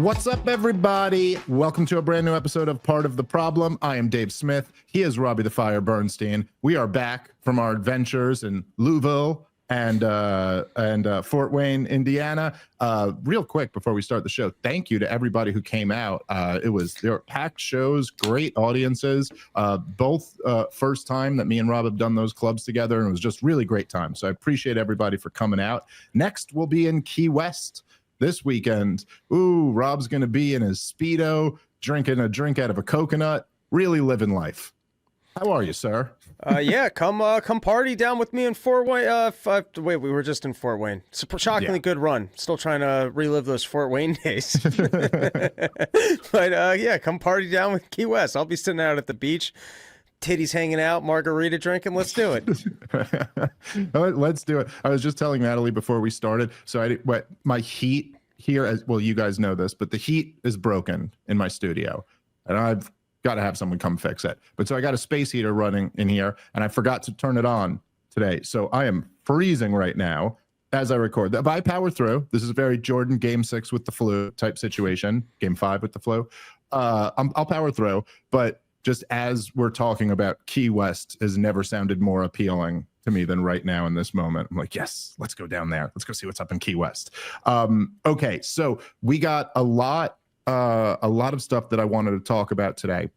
What's up, everybody? Welcome to a brand new episode of Part of the Problem. I am Dave Smith. He is Robbie the Fire Bernstein. We are back from our adventures in Louisville and Fort Wayne, Indiana. Real quick before we start the show, thank you to everybody who came out. There were packed shows, great audiences. Both first time that me and Rob have done those clubs together, and it was just really great time. So I appreciate everybody for coming out. Next, we'll be in Key West this weekend. Ooh, Rob's gonna be in his Speedo, drinking a drink out of a coconut, really living life. How are you, sir? Yeah, come party down with me in Fort Wayne. Wait, we were just in Fort Wayne. It's a shockingly good run. Still trying to relive those Fort Wayne days. But yeah, come party down with Key West. I'll be sitting out at the beach, titties hanging out, margarita drinking. Let's do it. Let's do it. I was just telling Natalie before we started. So my heat here, as well, you guys know this, but the heat is broken in my studio, and I've got to have someone come fix it. But so I got a space heater running in here, and I forgot to turn it on today. So I am freezing right now as I record. But I power through. This is a very Jordan Game 6 with the flu type situation. Game 5 with the flu. I'll power through. But just as we're talking about, Key West has never sounded more appealing to me than right now in this moment. I'm like, yes, let's go down there. Let's go see what's up in Key West. Okay, so we got a lot of stuff that I wanted to talk about today.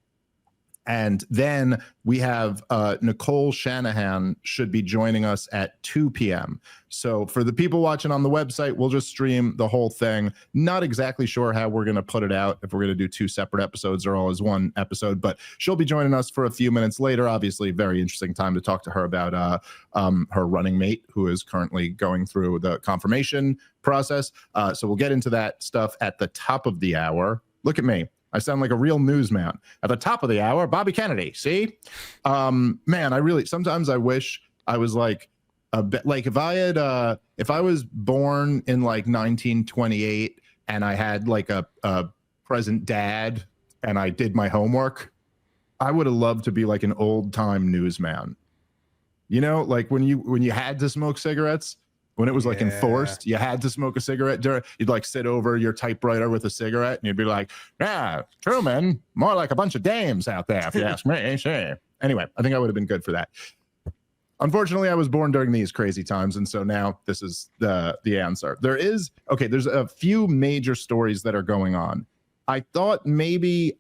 And then we have Nicole Shanahan should be joining us at 2 p.m. So for the people watching on the website, we'll just stream the whole thing. Not exactly sure how we're going to put it out, if we're going to do 2 separate episodes or all as one episode, but she'll be joining us for a few minutes later. Obviously, very interesting time to talk to her about her running mate, who is currently going through the confirmation process. So we'll get into that stuff at the top of the hour. Look at me. I sound like a real newsman. At the top of the hour, Bobby Kennedy. See, man, sometimes I wish I was like a bit like if I was born in like 1928 and I had like a present dad and I did my homework, I would have loved to be like an old time newsman. You know, like when you had to smoke cigarettes. When it was like enforced, you had to smoke a cigarette. You'd like sit over your typewriter with a cigarette, and you'd be like, "Yeah, Truman, more like a bunch of dames out there, if you ask me." Sure. Anyway, I think I would have been good for that. Unfortunately, I was born during these crazy times, and so now this is the answer. There's a few major stories that are going on. I thought maybe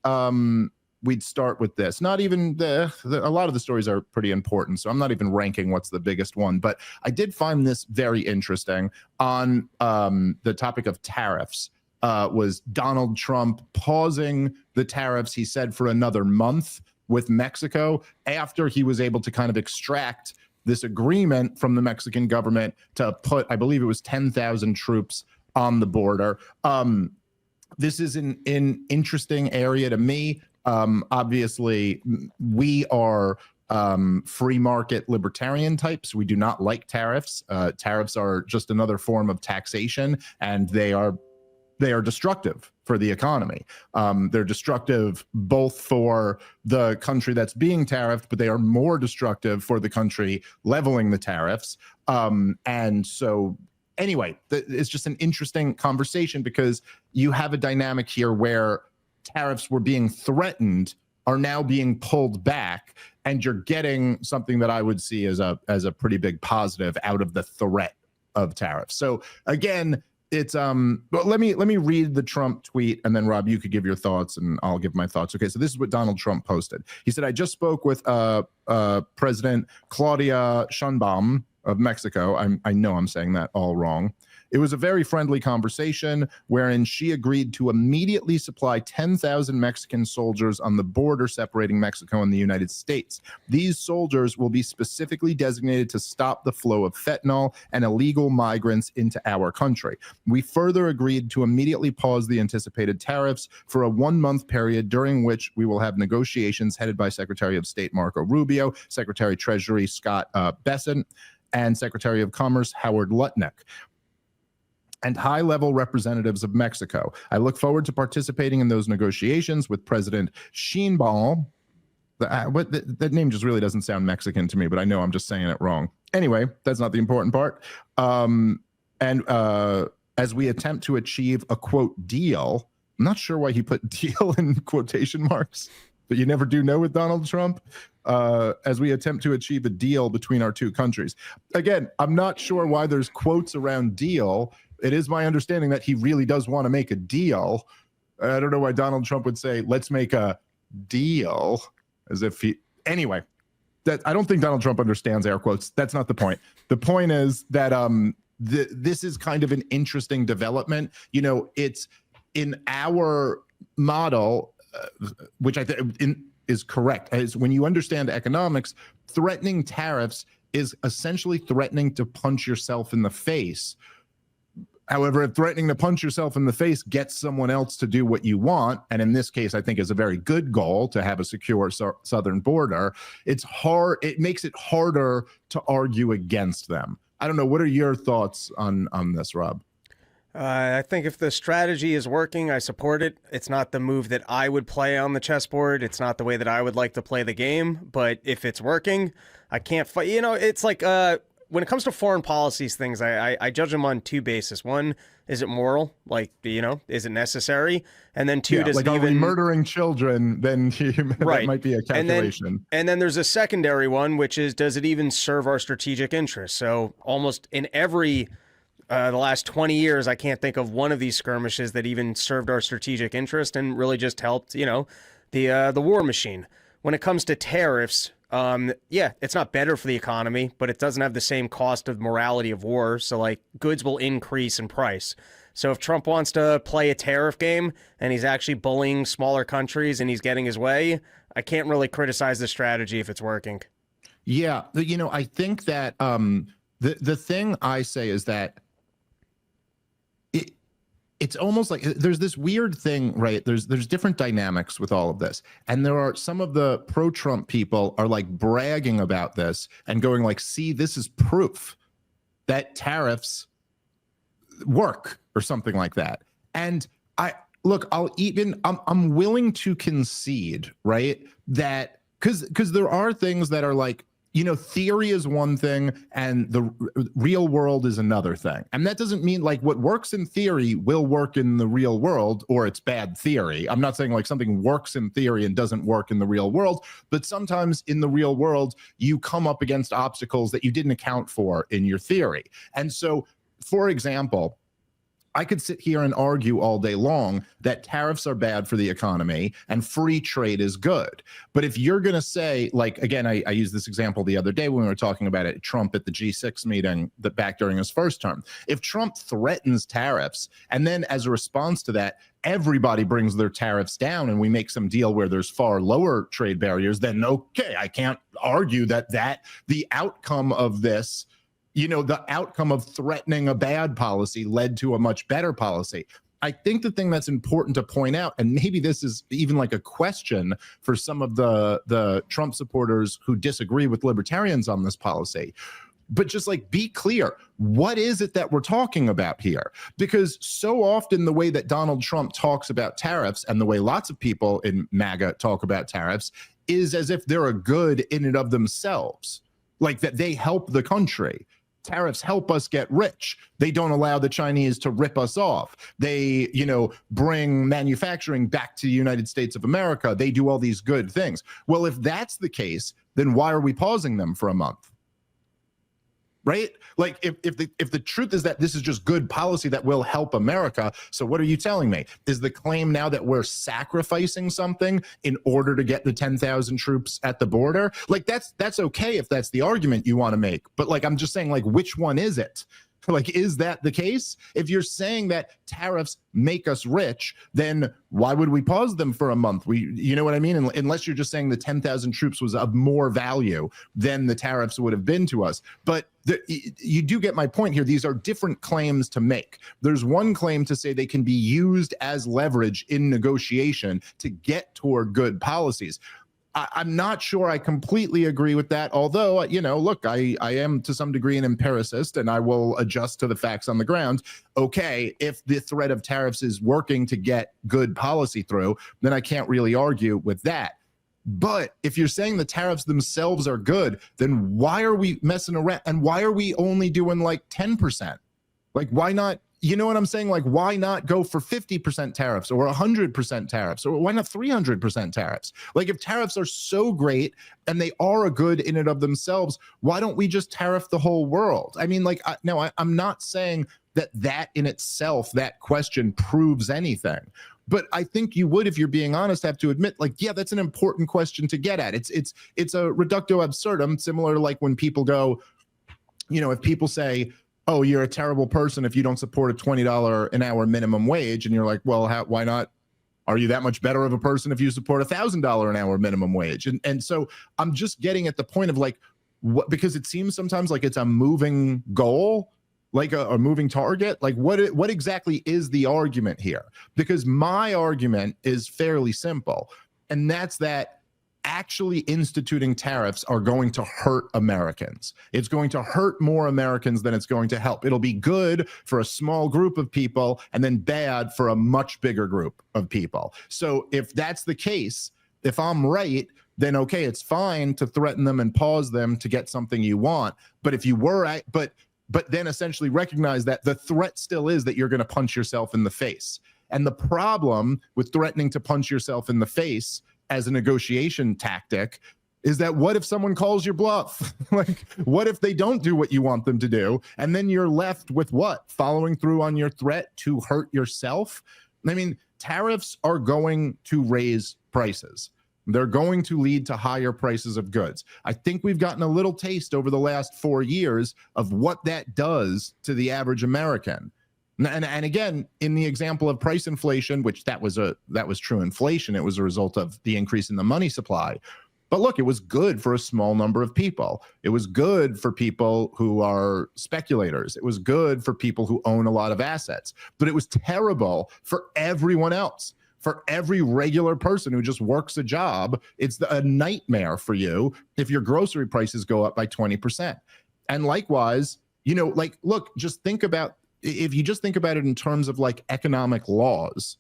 we'd start with this. Not even a lot of the stories are pretty important, so I'm not even ranking what's the biggest one, but I did find this very interesting on the topic of tariffs. Was Donald Trump pausing the tariffs, he said, for another month with Mexico after he was able to kind of extract this agreement from the Mexican government to put, I believe it was 10,000 troops on the border. This is an interesting area to me. Obviously, we are free market libertarian types. We do not like tariffs. Tariffs are just another form of taxation, and they are destructive for the economy. They're destructive both for the country that's being tariffed, but they are more destructive for the country leveling the tariffs. And so anyway, it's just an interesting conversation because you have a dynamic here where tariffs were being threatened are now being pulled back, and you're getting something that I would see as a pretty big positive out of the threat of tariffs. So again, it's but let me read the Trump tweet, and then Rob, you could give your thoughts and I'll give my thoughts. Okay, so this is what Donald Trump posted. He said, "I just spoke with President Claudia Sheinbaum of Mexico." I know I'm saying that all wrong. "It was a very friendly conversation wherein she agreed to immediately supply 10,000 Mexican soldiers on the border separating Mexico and the United States. These soldiers will be specifically designated to stop the flow of fentanyl and illegal migrants into our country. We further agreed to immediately pause the anticipated tariffs for a 1-month period during which we will have negotiations headed by Secretary of State Marco Rubio, Secretary Treasury Scott Bessent, and Secretary of Commerce Howard Lutnick, and high-level representatives of Mexico. I look forward to participating in those negotiations with President Sheinbaum." That name just really doesn't sound Mexican to me, but I know I'm just saying it wrong. Anyway, that's not the important part. As we attempt to achieve a, quote, deal I'm not sure why he put deal in quotation marks, but you never do know with Donald Trump, as we attempt to achieve a deal between our two countries. Again, I'm not sure why there's quotes around deal. It is my understanding that he really does want to make a deal. I don't know why Donald Trump would say, let's make a deal, as if he, anyway, that I don't think Donald Trump understands air quotes. That's not the point. The point is that this is kind of an interesting development. You know, it's in our model, which I think is correct, is when you understand economics, threatening tariffs is essentially threatening to punch yourself in the face. However, if threatening to punch yourself in the face gets someone else to do what you want, and in this case, I think is a very good goal to have a secure southern border, it's hard. It makes it harder to argue against them. I don't know. What are your thoughts on this, Rob? I think if the strategy is working, I support it. It's not the move that I would play on the chessboard. It's not the way that I would like to play the game. But if it's working, I can't fight. You know, it's like when it comes to foreign policies things, I judge them on two bases. One, is it moral? Like, you know, is it necessary? And then two, does like, it are even... we murdering children? Then right. That might be a calculation. And then there's a secondary one, which is, does it even serve our strategic interests? So almost in every... the last 20 years, I can't think of one of these skirmishes that even served our strategic interest and really just helped, you know, the war machine. When it comes to tariffs, yeah, it's not better for the economy, but it doesn't have the same cost of morality of war. So, like, goods will increase in price. So if Trump wants to play a tariff game and he's actually bullying smaller countries and he's getting his way, I can't really criticize the strategy if it's working. Yeah, you know, I think that the thing I say is that it's almost like there's this weird thing, right? There's different dynamics with all of this. And there are some of the pro-Trump people are like bragging about this and going like, see, this is proof that tariffs work or something like that. And I'm willing to concede, right, that because there are things that are like, you know, theory is one thing and the real world is another thing. And that doesn't mean like what works in theory will work in the real world or it's bad theory. I'm not saying like something works in theory and doesn't work in the real world, but sometimes in the real world, you come up against obstacles that you didn't account for in your theory. And so, for example, I could sit here and argue all day long that tariffs are bad for the economy and free trade is good. But if you're going to say, like, again, I used this example the other day when we were talking about it, Trump at the G6 meeting back during his first term. If Trump threatens tariffs and then as a response to that, everybody brings their tariffs down and we make some deal where there's far lower trade barriers, then okay, I can't argue that the outcome of this, you know, the outcome of threatening a bad policy led to a much better policy. I think the thing that's important to point out, and maybe this is even like a question for some of the Trump supporters who disagree with libertarians on this policy, but just like be clear, what is it that we're talking about here? Because so often the way that Donald Trump talks about tariffs and the way lots of people in MAGA talk about tariffs is as if they're a good in and of themselves, like that they help the country. Tariffs help us get rich. They don't allow the Chinese to rip us off. They, you know, bring manufacturing back to the United States of America. They do all these good things. Well, if that's the case, then why are we pausing them for a month? Right? Like if the truth is that this is just good policy that will help America, so what are you telling me? Is the claim now that we're sacrificing something in order to get the 10,000 troops at the border? Like that's okay if that's the argument you want to make. But like I'm just saying, like, which one is it? Like, is that the case? If you're saying that tariffs make us rich, then why would we pause them for a month? You know what I mean? Unless you're just saying the 10,000 troops was of more value than the tariffs would have been to us. But you do get my point here. These are different claims to make. There's one claim to say they can be used as leverage in negotiation to get toward good policies. I'm not sure I completely agree with that, although, you know, look, I am to some degree an empiricist and I will adjust to the facts on the ground. Okay, if the threat of tariffs is working to get good policy through, then I can't really argue with that. But if you're saying the tariffs themselves are good, then why are we messing around? And why are we only doing like 10%? Like, why not, You know what I'm saying? Like, why not go for 50% tariffs or 100% tariffs, or why not 300% tariffs? Like, if tariffs are so great and they are a good in and of themselves, why don't we just tariff the whole world? I mean, like, I'm not saying that in itself, that question proves anything. But I think you would, if you're being honest, have to admit, like, yeah, that's an important question to get at. It's a reductio absurdum, similar to like when people go, you know, if people say, oh, you're a terrible person if you don't support a $20 an hour minimum wage, and you're like, well, why not? Are you that much better of a person if you support a $1,000 an hour minimum wage? And so I'm just getting at the point of like, what, because it seems sometimes like it's a moving goal, like a moving target. Like, what exactly is the argument here? Because my argument is fairly simple, and that's that actually instituting tariffs are going to hurt Americans. It's going to hurt more Americans than it's going to help. It'll be good for a small group of people and then bad for a much bigger group of people. So if that's the case, if I'm right, then okay, it's fine to threaten them and pause them to get something you want. But if you were, but then essentially recognize that the threat still is that you're going to punch yourself in the face. And the problem with threatening to punch yourself in the face as a negotiation tactic is that what if someone calls your bluff? Like, what if they don't do what you want them to do? And then you're left with what? Following through on your threat to hurt yourself? I mean, tariffs are going to raise prices. They're going to lead to higher prices of goods. I think we've gotten a little taste over the last 4 years of what that does to the average American. And again, in the example of price inflation, which that was true inflation, it was a result of the increase in the money supply. But look, it was good for a small number of people. It was good for people who are speculators. It was good for people who own a lot of assets. But it was terrible for everyone else. For every regular person who just works a job, it's a nightmare for you if your grocery prices go up by 20%. And likewise, you know, like, look, just think about, if you just think about it in terms of like economic laws,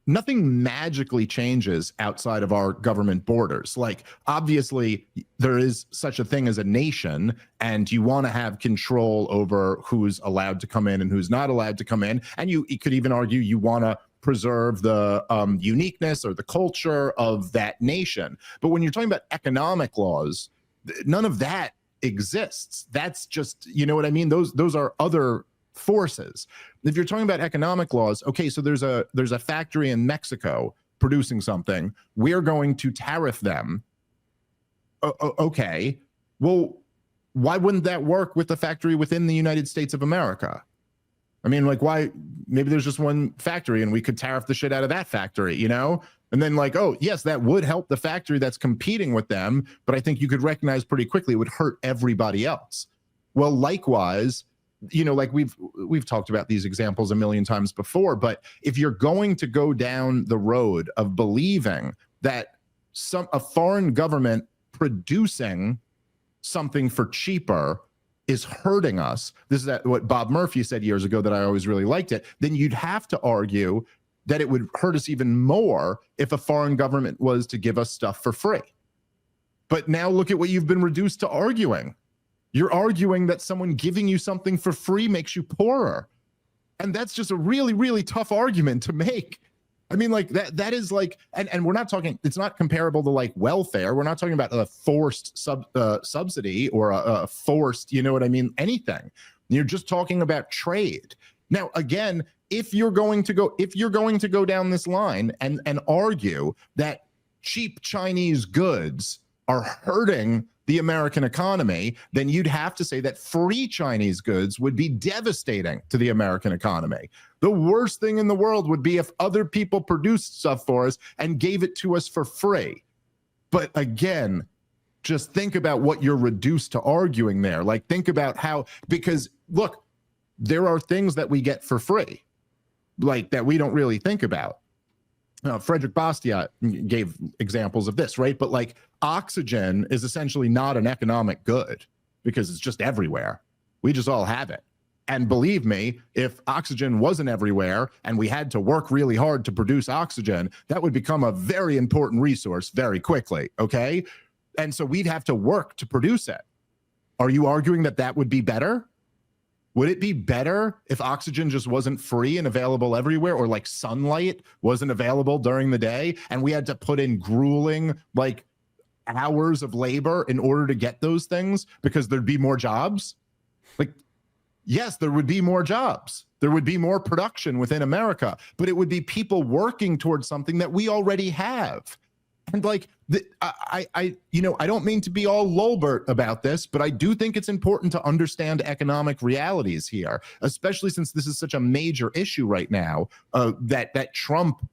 nothing magically changes outside of our government borders. Like, obviously, there is such a thing as a nation, and you want to have control over who's allowed to come in and who's not allowed to come in. And you could even argue you want to preserve the uniqueness or the culture of that nation. But when you're talking about economic laws, none of that exists. That's just, you know what I mean? Those are other forces. If you're talking about economic laws, okay, so there's a factory in Mexico producing something. We're going to tariff them. Okay, well, why wouldn't that work with the factory within the United States of America? I mean, like, why? Maybe there's just one factory and we could tariff the shit out of that factory, you know? And then like, oh, yes, that would help the factory that's competing with them, but I think you could recognize pretty quickly it would hurt everybody else. Well, likewise, you know, like we've talked about these examples a million times before, but if you're going to go down the road of believing that a foreign government producing something for cheaper is hurting us, this is what Bob Murphy said years ago that I always really liked it, then you'd have to argue that it would hurt us even more if a foreign government was to give us stuff for free. But now look at what you've been reduced to arguing. You're arguing that someone giving you something for free makes you poorer. And that's just a really, really tough argument to make. I mean, like that is like, and we're not talking, it's not comparable to like welfare. We're not talking about a forced subsidy or a forced, you know what I mean, anything. You're just talking about trade. Now, again, if you're going to go down this line and argue that cheap Chinese goods are hurting the American economy, then you'd have to say that free Chinese goods would be devastating to the American economy. The worst thing in the world would be if other people produced stuff for us and gave it to us for free. But again, just think about what you're reduced to arguing there. Like, think about how, because look, there are things that we get for free, like that we don't really think about. Frederick Bastiat gave examples of this, right? But like, oxygen is essentially not an economic good because it's just everywhere. We just all have it. And believe me, if oxygen wasn't everywhere and we had to work really hard to produce oxygen, that would become a very important resource very quickly, okay? And so we'd have to work to produce it. Are you arguing that that would be better? Would it be better if oxygen just wasn't free and available everywhere, or like sunlight wasn't available during the day and we had to put in grueling like hours of labor in order to get those things because there'd be more jobs? Like, yes, there would be more jobs. There would be more production within America, but it would be people working towards something that we already have. And like, I don't mean to be all Lolbert about this, but I do think it's important to understand economic realities here, especially since this is such a major issue right now, that Trump,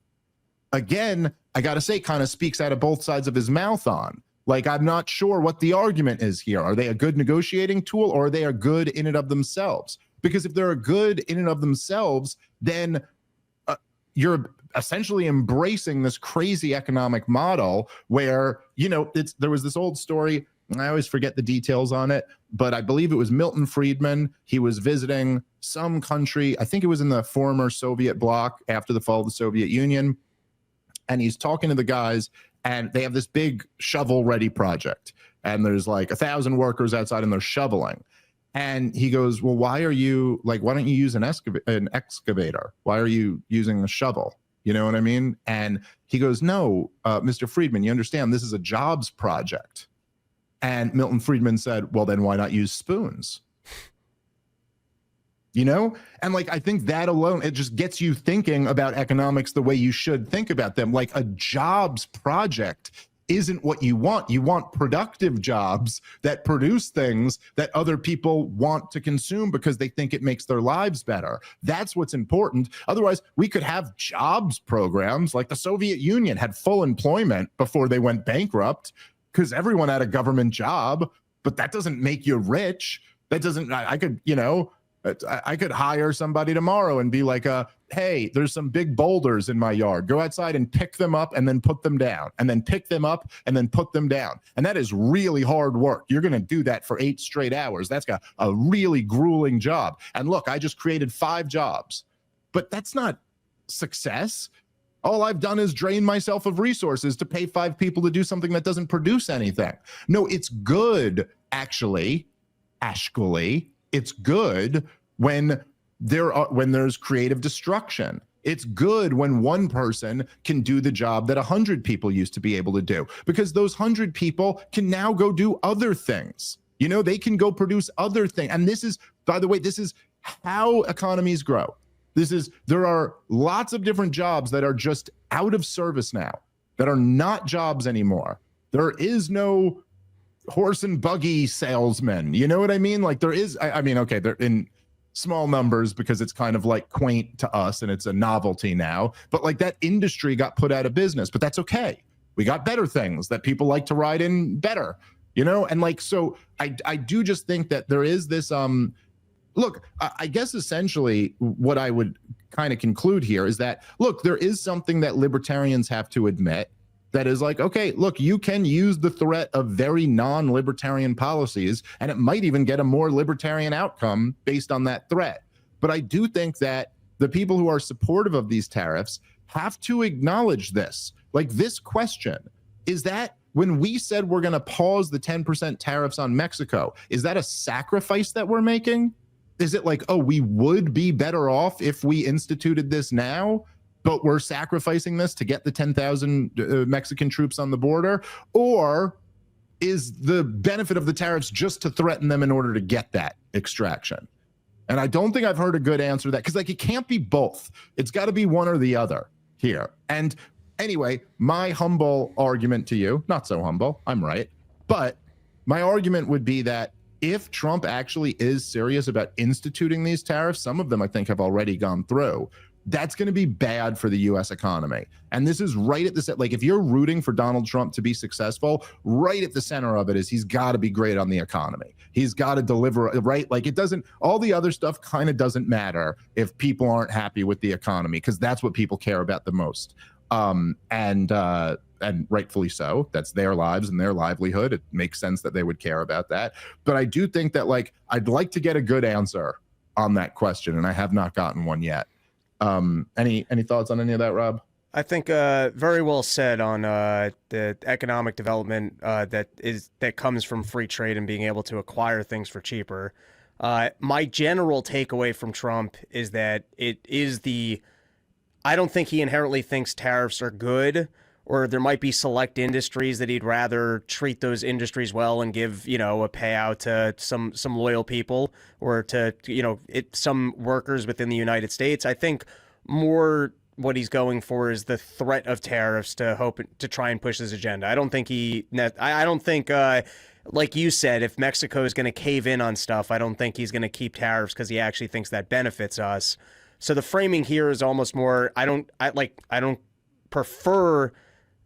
again, I got to say, kind of speaks out of both sides of his mouth on. Like, I'm not sure what the argument is here. Are they a good negotiating tool, or are they a good in and of themselves? Because if they're a good in and of themselves, then you're essentially embracing this crazy economic model where, there was this old story, and I always forget the details on it, but I believe it was Milton Friedman. He was visiting some country, I think it was in the former Soviet bloc after the fall of the Soviet Union, and he's talking to the guys, and they have this big shovel-ready project, and there's like 1,000 workers outside, and they're shoveling. And he goes, well, why don't you use an excavator? Why are you using a shovel? You know what I mean? And he goes, no, Mr. Friedman, you understand this is a jobs project. And Milton Friedman said, well, then why not use spoons? And like, I think that alone, it just gets you thinking about economics the way you should think about them. Like, a jobs project isn't what you want. You want productive jobs that produce things that other people want to consume because they think it makes their lives better. That's what's important. Otherwise, we could have jobs programs like the Soviet Union had full employment before they went bankrupt because everyone had a government job, but that doesn't make you rich. That doesn't, I could hire somebody tomorrow and be like, hey, there's some big boulders in my yard. Go outside and pick them up and then put them down, and then pick them up and then put them down. And that is really hard work. You're going to do that for 8 straight hours. That's got a really grueling job. And look, I just created 5 jobs, but that's not success. All I've done is drain myself of resources to pay 5 people to do something that doesn't produce anything. No, it's good, actually. It's good when there's creative destruction. It's good when one person can do the job that 100 people used to be able to do, because those 100 people can now go do other things. They can go produce other things. And this is, by the way, this is how economies grow. There are lots of different jobs that are just out of service now, that are not jobs anymore. There is no horse and buggy salesmen. You know what I mean? Like, there is, okay, they're in small numbers because it's kind of like quaint to us and it's a novelty now, but like, that industry got put out of business, but that's okay. We got better things that people like to ride in better, and like, so I do just think that there is this, look, I guess essentially what I would kind of conclude here is that, look, there is something that libertarians have to admit, that is like, okay, look, you can use the threat of very non-libertarian policies, and it might even get a more libertarian outcome based on that threat. But I do think that the people who are supportive of these tariffs have to acknowledge this. Like, this question, is that when we said we're going to pause the 10% tariffs on Mexico, is that a sacrifice that we're making? Is it like, oh, we would be better off if we instituted this now, but we're sacrificing this to get the 10,000 Mexican troops on the border? Or is the benefit of the tariffs just to threaten them in order to get that extraction? And I don't think I've heard a good answer to that, because like, it can't be both. It's got to be one or the other here. And anyway, my humble argument to you, not so humble, I'm right, but my argument would be that if Trump actually is serious about instituting these tariffs, some of them I think have already gone through, that's going to be bad for the U.S. economy. And this is right at the, like, if you're rooting for Donald Trump to be successful, right at the center of it is he's got to be great on the economy. He's got to deliver, right? Like, it doesn't, all the other stuff kind of doesn't matter if people aren't happy with the economy, because that's what people care about the most. And rightfully so. That's their lives and their livelihood. It makes sense that they would care about that. But I do think that, like, I'd like to get a good answer on that question, and I have not gotten one yet. Any thoughts on any of that, Rob? I think very well said on the economic development that comes from free trade and being able to acquire things for cheaper. My general takeaway from Trump is that I don't think he inherently thinks tariffs are good, or there might be select industries that he'd rather treat those industries well and give, a payout to some loyal people, or to, some workers within the United States. I think more what he's going for is the threat of tariffs to try and push his agenda. I don't think like you said, if Mexico is going to cave in on stuff, I don't think he's going to keep tariffs because he actually thinks that benefits us. So the framing here is almost more, I don't prefer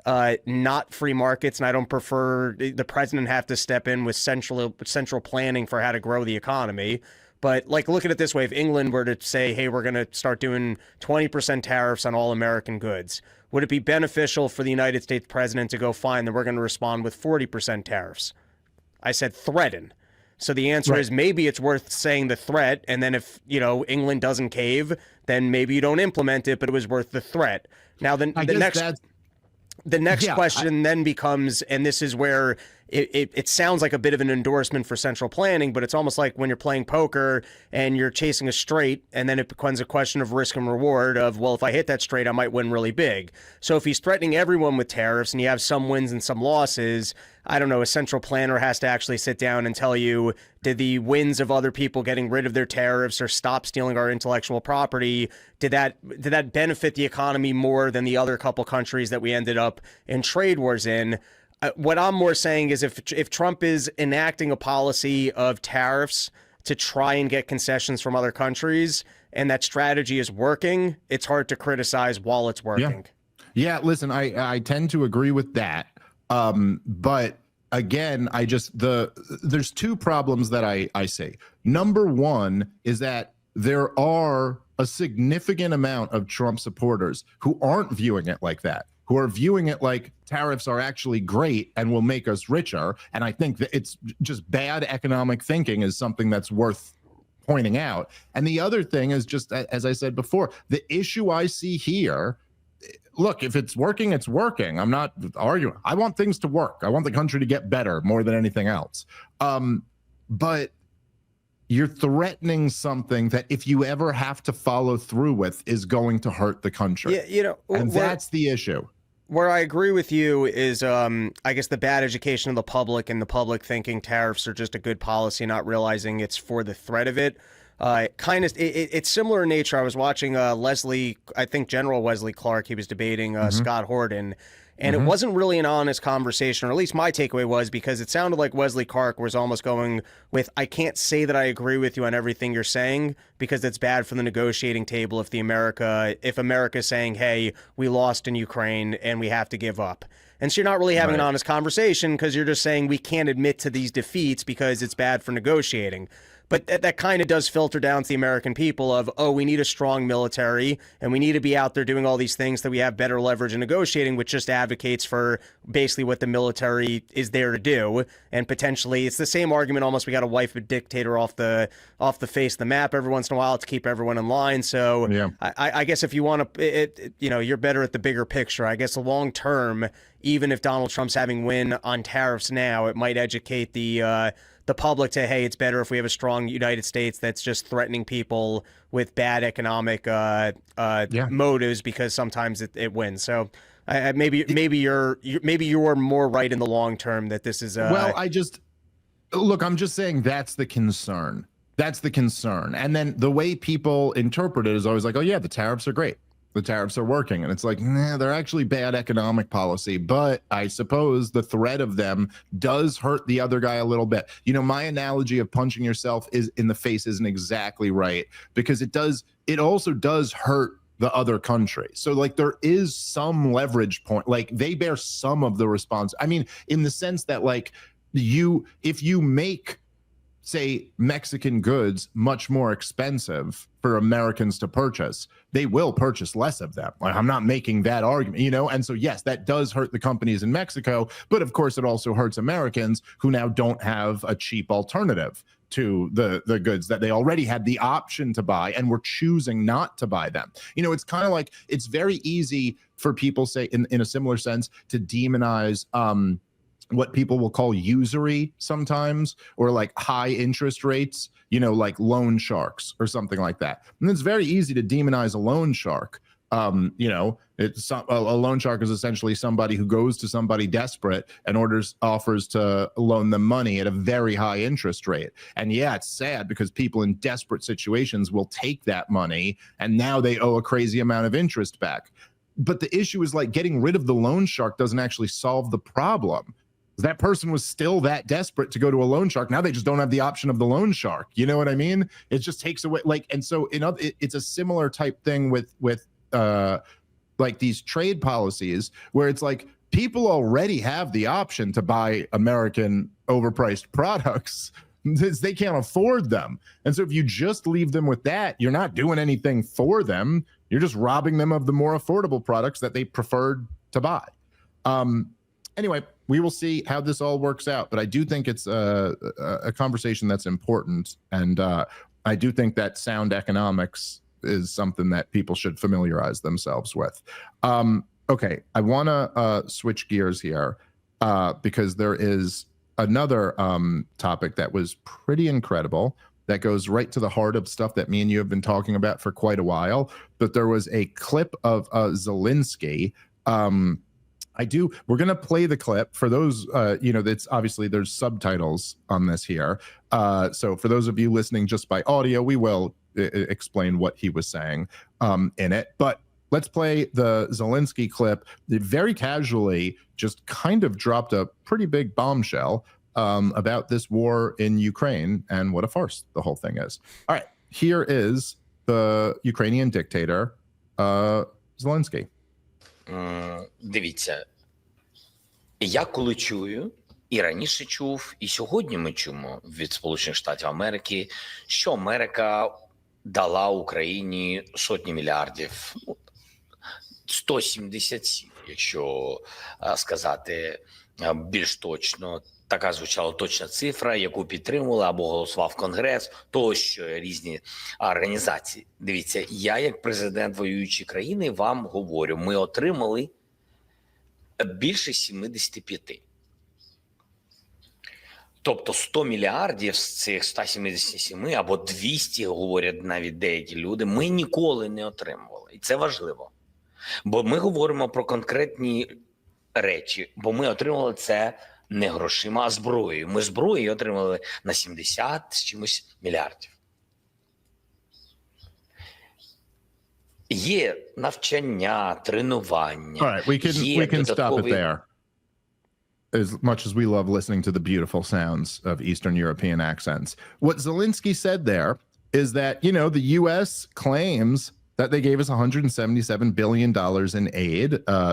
not free markets, and I don't prefer the president have to step in with central planning for how to grow the economy. But look at it this way. If England were to say, hey, we're going to start doing 20% tariffs on all American goods, would it be beneficial for the United States president to go, fine, then we're going to respond with 40% tariffs? I said threaten. So the answer is maybe it's worth saying the threat. And then if, England doesn't cave, then maybe you don't implement it, but it was worth the threat. Now, the next question then becomes, and this is where it sounds like a bit of an endorsement for central planning, but it's almost like when you're playing poker and you're chasing a straight, and then it becomes a question of risk and reward of, well, if I hit that straight, I might win really big. So if he's threatening everyone with tariffs and you have some wins and some losses, I don't know, a central planner has to actually sit down and tell you, did the wins of other people getting rid of their tariffs or stop stealing our intellectual property, did that benefit the economy more than the other couple countries that we ended up in trade wars in? What I'm more saying is if Trump is enacting a policy of tariffs to try and get concessions from other countries, and that strategy is working, it's hard to criticize while it's working. Yeah, listen, I tend to agree with that. But again, there's two problems that I see. Number one is that there are a significant amount of Trump supporters who aren't viewing it like that, who are viewing it like tariffs are actually great and will make us richer. And I think that it's just bad economic thinking is something that's worth pointing out. And the other thing is, just as I said before, the issue I see here, look, if it's working, it's working. I'm not arguing. I want things to work. I want the country to get better more than anything else. But you're threatening something that if you ever have to follow through with is going to hurt the country. Yeah, and that's the issue. Where I agree with you is, I guess, the bad education of the public and the public thinking tariffs are just a good policy, not realizing it's for the threat of it. It's similar in nature. I was watching General Wesley Clark. He was debating Scott Horton, and it wasn't really an honest conversation, or at least my takeaway was, because it sounded like Wesley Clark was almost going with, I can't say that I agree with you on everything you're saying because it's bad for the negotiating table if America's saying, hey, we lost in Ukraine and we have to give up. And so you're not really having an honest conversation because you're just saying we can't admit to these defeats because it's bad for negotiating. But that kind of does filter down to the American people of, oh, we need a strong military and we need to be out there doing all these things that we have better leverage in negotiating, which just advocates for basically what the military is there to do. And potentially it's the same argument almost. We got to wipe a dictator off the face of the map every once in a while to keep everyone in line. So yeah. I guess if you want to, you're better at the bigger picture. I guess long term, even if Donald Trump's having win on tariffs now, it might educate the public to, hey, it's better if we have a strong United States that's just threatening people with bad economic motives because sometimes it wins. So maybe you're more right in the long term that this is. I'm just saying that's the concern. That's the concern. And then the way people interpret it is always like, oh yeah, the tariffs are great. The tariffs are working. And it's like, nah, they're actually bad economic policy. But I suppose the threat of them does hurt the other guy a little bit. My analogy of punching yourself in the face isn't exactly right, because it also does hurt the other country. So there is some leverage point. They bear some of the response. I mean, in the sense that if you make say Mexican goods much more expensive for Americans to purchase, they will purchase less of them. Like, I'm not making that argument, you know? And so, yes, that does hurt the companies in Mexico, but of course it also hurts Americans who now don't have a cheap alternative to the goods that they already had the option to buy and were choosing not to buy them. You know, it's kind of like, it's very easy for people, say, in a similar sense, to demonize what people will call usury sometimes, or like high interest rates, you know, like loan sharks or something like that. And it's very easy to demonize a loan shark. You know, it's a loan shark is essentially somebody who goes to somebody desperate and offers to loan them money at a very high interest rate. And yeah, it's sad because people in desperate situations will take that money and now they owe a crazy amount of interest back. But the issue is, like, getting rid of the loan shark doesn't actually solve the problem. That person was still that desperate to go to a loan shark. Now they just don't have the option of the loan shark. You know what I mean? It just takes away, like, and so it's a similar type thing with like these trade policies where it's like people already have the option to buy American overpriced products. They can't afford them. And so if you just leave them with that, you're not doing anything for them. You're just robbing them of the more affordable products that they preferred to buy. Anyway, we will see how this all works out, but I do think it's a conversation that's important, and I do think that sound economics is something that people should familiarize themselves with. Okay, I want to switch gears here because there is another topic that was pretty incredible that goes right to the heart of stuff that me and you have been talking about for quite a while. But there was a clip of Zelensky. We're going to play the clip for those, you know, that's obviously there's subtitles on this here. So for those of you listening just by audio, we will explain what he was saying in it. But let's play the Zelensky clip. It very casually just kind of dropped a pretty big bombshell about this war in Ukraine and what a farce the whole thing is. All right, here is the Ukrainian dictator, Zelensky. Дивіться, я коли чую, і раніше чув, і сьогодні ми чуємо від Сполучених Штатів Америки, що Америка дала Україні сотні мільярдів, 177, якщо сказати більш точно. Така звучала точна цифра, яку підтримували або голосував Конгрес, тощо різні організації. Дивіться, я як президент воюючої країни вам говорю, ми отримали більше 75. Тобто 100 мільярдів з цих 177 або 200, говорять навіть деякі люди, ми ніколи не отримували. І це важливо. Бо ми говоримо про конкретні речі, бо ми отримали це не грошима, а зброєю. Ми зброю отримали на 70 з чимось мільярдів. Є навчання, тренування. All right, we can stop it there. As much as we love listening to the beautiful sounds of Eastern European accents. What Zelensky said there is that, you know, the U.S. claims that they gave us $177 billion in aid.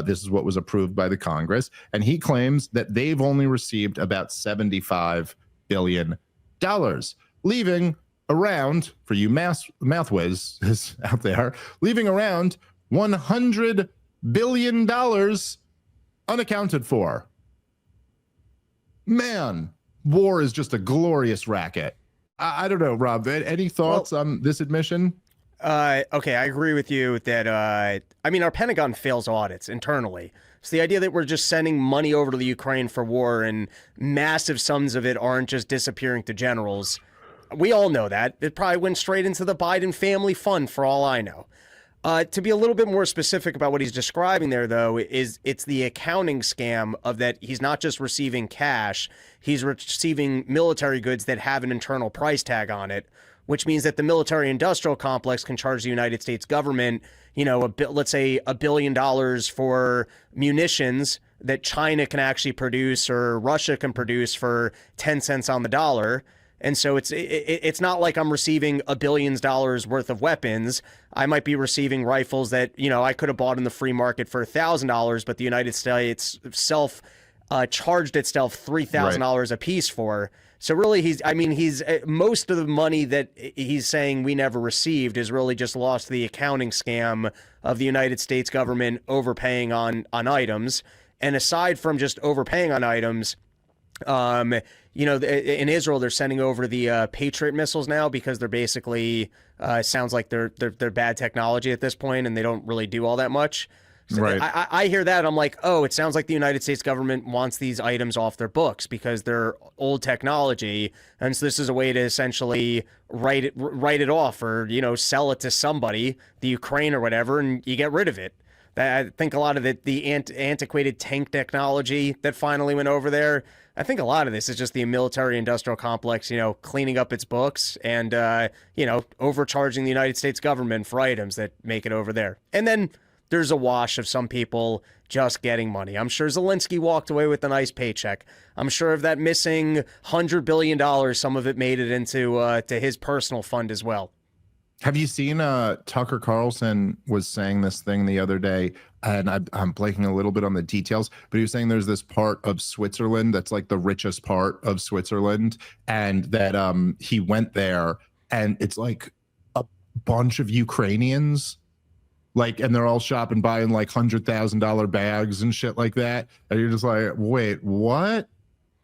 This is what was approved by the Congress. And he claims that they've only received about $75 billion, leaving around, for you math whiz out there, leaving around $100 billion unaccounted for. Man, war is just a glorious racket. I don't know, Rob, any thoughts on this admission? Okay, I agree with you that, I mean, our Pentagon fails audits internally. So the idea that we're just sending money over to the Ukraine for war and massive sums of it aren't just disappearing to generals, we all know that. It probably went straight into the Biden family fund for all I know. To be a little bit more specific about what he's describing there, though, is it's the accounting scam of that he's not just receiving cash, he's receiving military goods that have an internal price tag on it, which means that the military-industrial complex can charge the United States government, you know, let's say $1 billion for munitions that China can actually produce or Russia can produce for 10 cents on the dollar. And so it's not like I'm receiving $1 billion worth of weapons. I might be receiving rifles that, you know, I could have bought in the free market for $1,000, but the United States charged itself $3,000 a piece for. So really, he's most of the money that he's saying we never received is really just lost to the accounting scam of the United States government overpaying on items. And aside from just overpaying on items, in Israel, they're sending over the Patriot missiles now because they're basically sounds like they're bad technology at this point, and they don't really do all that much. So right. I hear that. I'm like, oh, it sounds like the United States government wants these items off their books because they're old technology. And so this is a way to essentially write it off or, sell it to somebody, the Ukraine or whatever, and you get rid of it. I think a lot of the antiquated tank technology that finally went over there, I think a lot of this is just the military industrial complex, cleaning up its books and, overcharging the United States government for items that make it over there. And then there's a wash of some people just getting money. I'm sure Zelensky walked away with a nice paycheck. I'm sure of that missing $100 billion, some of it made it into to his personal fund as well. Have you seen Tucker Carlson was saying this thing the other day, and I'm blanking a little bit on the details, but he was saying there's this part of Switzerland that's like the richest part of Switzerland, and that he went there, and it's like a bunch of Ukrainians, and they're all shopping, buying like $100,000 bags and shit like that, and you're just like, wait, what?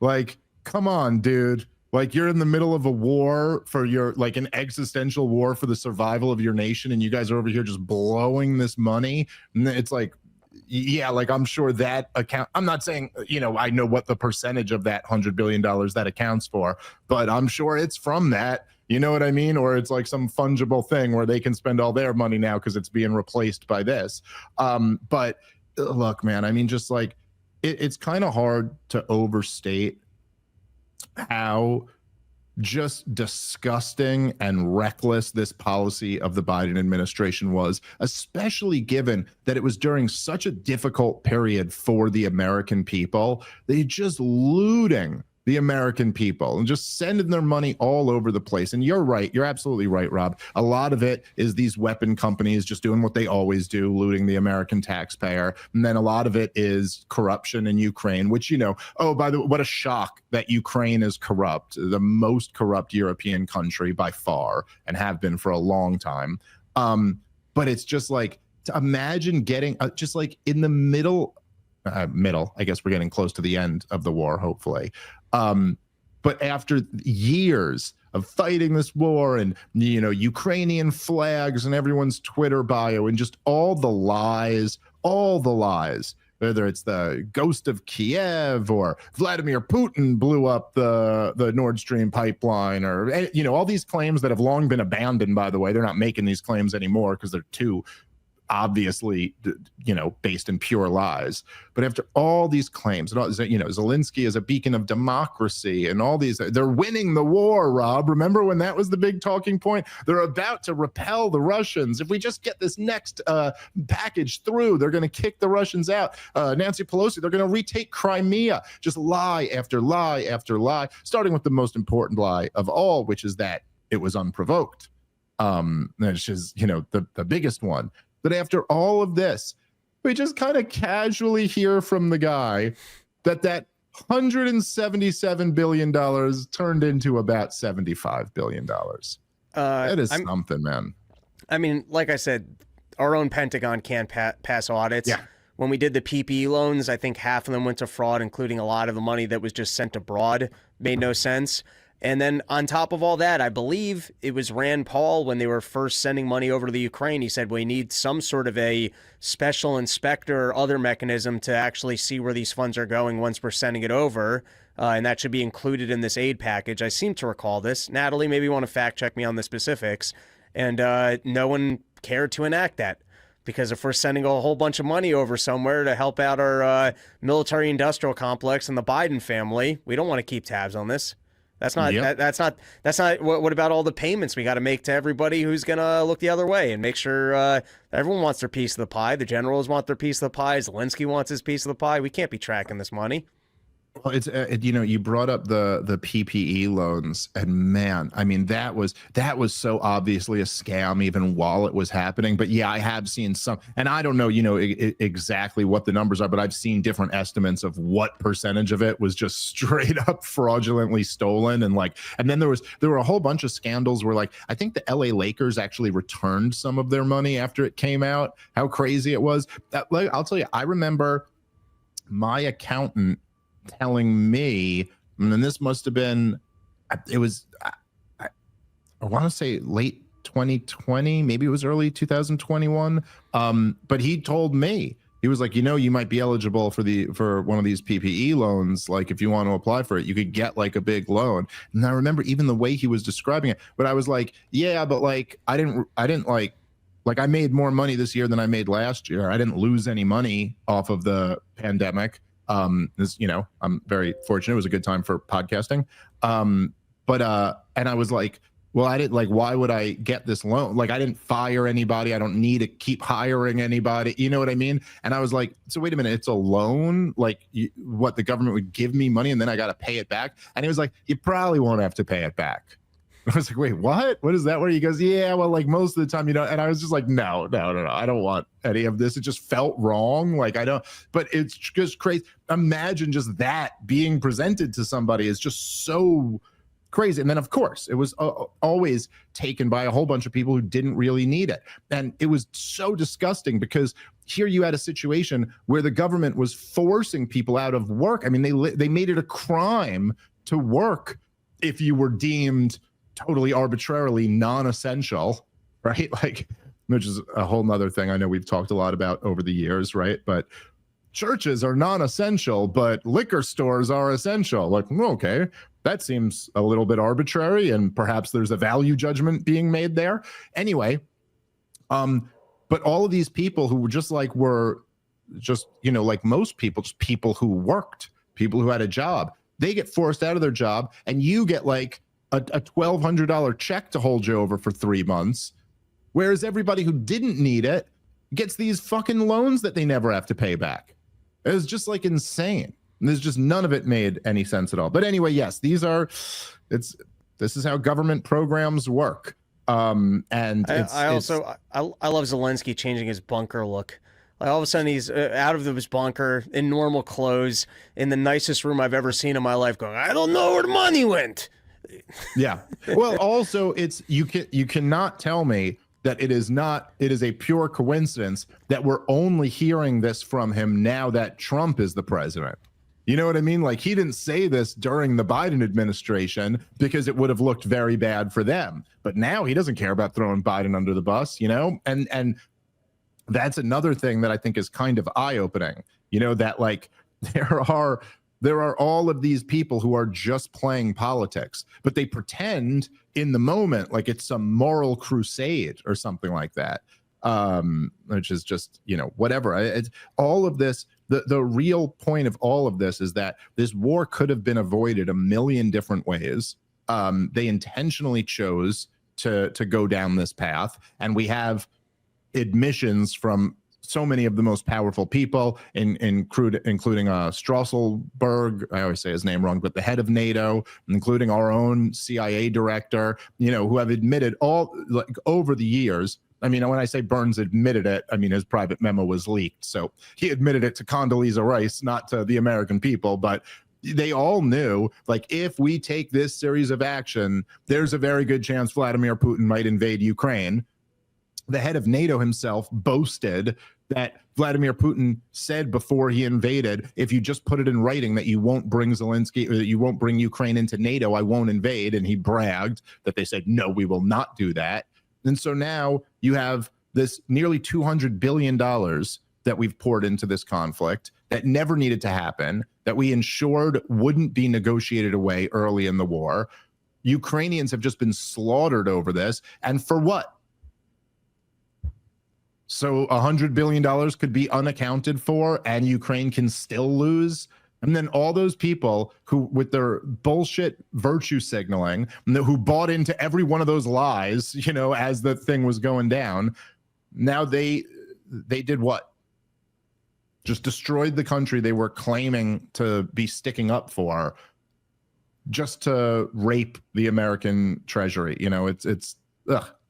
Like, come on, dude. Like, you're in the middle of a war for an existential war for the survival of your nation, and you guys are over here just blowing this money. And it's like, yeah, like, I'm sure that account, I'm not saying, I know what the percentage of that $100 billion that accounts for, but I'm sure it's from that, you know what I mean? Or it's like some fungible thing where they can spend all their money now because it's being replaced by this. But look, man, I mean, just like, it's kind of hard to overstate how just disgusting and reckless this policy of the Biden administration was, especially given that it was during such a difficult period for the American people. They just looting the American people and just sending their money all over the place. And you're right. You're absolutely right, Rob. A lot of it is these weapon companies just doing what they always do, looting the American taxpayer. And then a lot of it is corruption in Ukraine, which, oh, by the way, what a shock that Ukraine is corrupt, the most corrupt European country by far, and have been for a long time. But it's just like, to imagine getting just like in the middle, I guess we're getting close to the end of the war, hopefully. But after years of fighting this war and, Ukrainian flags and everyone's Twitter bio and just all the lies, whether it's the ghost of Kiev or Vladimir Putin blew up the Nord Stream pipeline, or, all these claims that have long been abandoned, by the way. They're not making these claims anymore because they're too obviously, based in pure lies. But after all these claims, Zelensky is a beacon of democracy and all these, they're winning the war, Rob. Remember when that was the big talking point? They're about to repel the Russians. If we just get this next package through, they're going to kick the Russians out. Nancy Pelosi, they're going to retake Crimea. Just lie after lie after lie, starting with the most important lie of all, which is that it was unprovoked. Which is, the biggest one. But after all of this, we just kind of casually hear from the guy that $177 billion turned into about $75 billion. That is something, man. I mean, like I said, our own Pentagon can't pass audits. Yeah. When we did the PPE loans, I think half of them went to fraud, including a lot of the money that was just sent abroad. Made no sense. And then on top of all that, I believe it was Rand Paul, when they were first sending money over to the Ukraine, he said, we need some sort of a special inspector or other mechanism to actually see where these funds are going once we're sending it over. And that should be included in this aid package. I seem to recall this. Natalie, maybe you want to fact check me on the specifics. And no one cared to enact that. Because if we're sending a whole bunch of money over somewhere to help out our military industrial complex and the Biden family, we don't want to keep tabs on this. That's not. Yep. That's not. What about all the payments we got to make to everybody who's gonna look the other way and make sure everyone wants their piece of the pie? The generals want their piece of the pie. Zelensky wants his piece of the pie. We can't be tracking this money. Well, it's you brought up the PPE loans, and man, I mean that was so obviously a scam even while it was happening. But yeah, I have seen some, and I don't know, exactly what the numbers are, but I've seen different estimates of what percentage of it was just straight up fraudulently stolen, and then there were a whole bunch of scandals where I think the LA Lakers actually returned some of their money after it came out. How crazy it was! I'll tell you, I remember my accountant telling me, and this must have been, it was, I want to say late 2020, maybe it was early 2021. But he told me, he was like, you might be eligible for one of these PPE loans. Like if you want to apply for it, you could get a big loan. And I remember even the way he was describing it, but I was like, yeah, but I didn't I made more money this year than I made last year. I didn't lose any money off of the pandemic. I'm very fortunate. It was a good time for podcasting. But and I was like, well, I didn't why would I get this loan? I didn't fire anybody. I don't need to keep hiring anybody. You know what I mean? And I was like, so wait a minute, it's a loan? What, the government would give me money and then I got to pay it back? And he was like, you probably won't have to pay it back. I was like, wait, what? What is that? Where he goes, yeah, well, most of the time, and I was just like, no, I don't want any of this. It just felt wrong. I don't, but it's just crazy. Imagine just that being presented to somebody is just so crazy. And then of course it was always taken by a whole bunch of people who didn't really need it. And it was so disgusting because here you had a situation where the government was forcing people out of work. I mean, they made it a crime to work if you were deemed totally arbitrarily non-essential, right? Which is a whole nother thing I know we've talked a lot about over the years, right? But churches are non-essential, but liquor stores are essential. Okay, that seems a little bit arbitrary, and perhaps there's a value judgment being made there. Anyway, but all of these people who were just most people, just people who worked, people who had a job, they get forced out of their job, and you get a $1,200 check to hold you over for 3 months, whereas everybody who didn't need it gets these fucking loans that they never have to pay back. It was just insane. And there's just none of it made any sense at all. But anyway, yes, this is how government programs work. And I love Zelensky changing his bunker look. All of a sudden he's out of his bunker in normal clothes in the nicest room I've ever seen in my life, going, I don't know where the money went. Yeah. Well, also you cannot tell me that it is a pure coincidence that we're only hearing this from him now that Trump is the president. You know what I mean? He didn't say this during the Biden administration because it would have looked very bad for them. But now he doesn't care about throwing Biden under the bus, and that's another thing that I think is kind of eye-opening, that there are all of these people who are just playing politics, but they pretend in the moment like it's some moral crusade or something like that, which is just, whatever. It's all of this. The real point of all of this is that this war could have been avoided a million different ways. They intentionally chose to go down this path, and we have admissions from so many of the most powerful people, including Strasselberg, I always say his name wrong, but the head of NATO, including our own CIA director, who have admitted all over the years. I mean, when I say Burns admitted it, I mean his private memo was leaked. So he admitted it to Condoleezza Rice, not to the American people, but they all knew, if we take this series of action, there's a very good chance Vladimir Putin might invade Ukraine. The head of NATO himself boasted that Vladimir Putin said before he invaded, if you just put it in writing that you won't bring Zelensky or that you won't bring Ukraine into NATO, I won't invade. And he bragged that they said, no, we will not do that. And so now you have this nearly $200 billion that we've poured into this conflict that never needed to happen, that we ensured wouldn't be negotiated away early in the war. Ukrainians have just been slaughtered over this. And for what? So $100 billion could be unaccounted for and Ukraine can still lose. And then all those people who, with their bullshit virtue signaling, who bought into every one of those lies, as the thing was going down, now they did what? just destroyed the country they were claiming to be sticking up for, just to rape the American treasury. You know, it's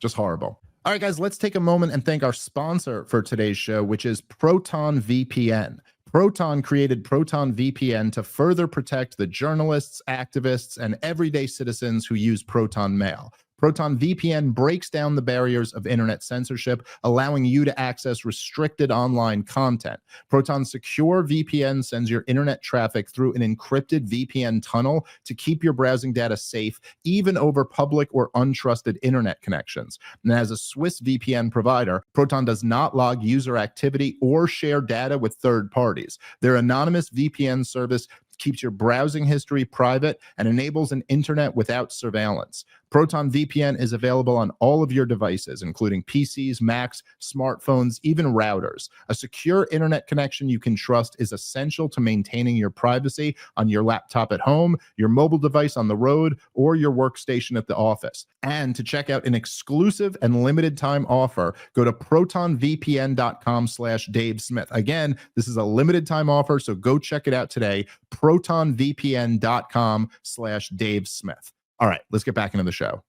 just horrible. All right, guys, let's take a moment and thank our sponsor for today's show, which is Proton VPN. Proton created Proton VPN to further protect the journalists, activists, and everyday citizens who use Proton Mail. Proton VPN breaks down the barriers of internet censorship, allowing you to access restricted online content. Proton's secure VPN sends your internet traffic through an encrypted VPN tunnel to keep your browsing data safe, even over public or untrusted internet connections. And as a Swiss VPN provider, Proton does not log user activity or share data with third parties. Their anonymous VPN service keeps your browsing history private and enables an internet without surveillance. Proton VPN is available on all of your devices, including PCs, Macs, smartphones, even routers. A secure internet connection you can trust is essential to maintaining your privacy on your laptop at home, your mobile device on the road, or your workstation at the office. And to check out an exclusive and limited time offer, go to protonvpn.com/Dave Smith. Again, this is a limited time offer, so go check it out today. protonvpn.com/Dave Smith. All right, let's get back into the show.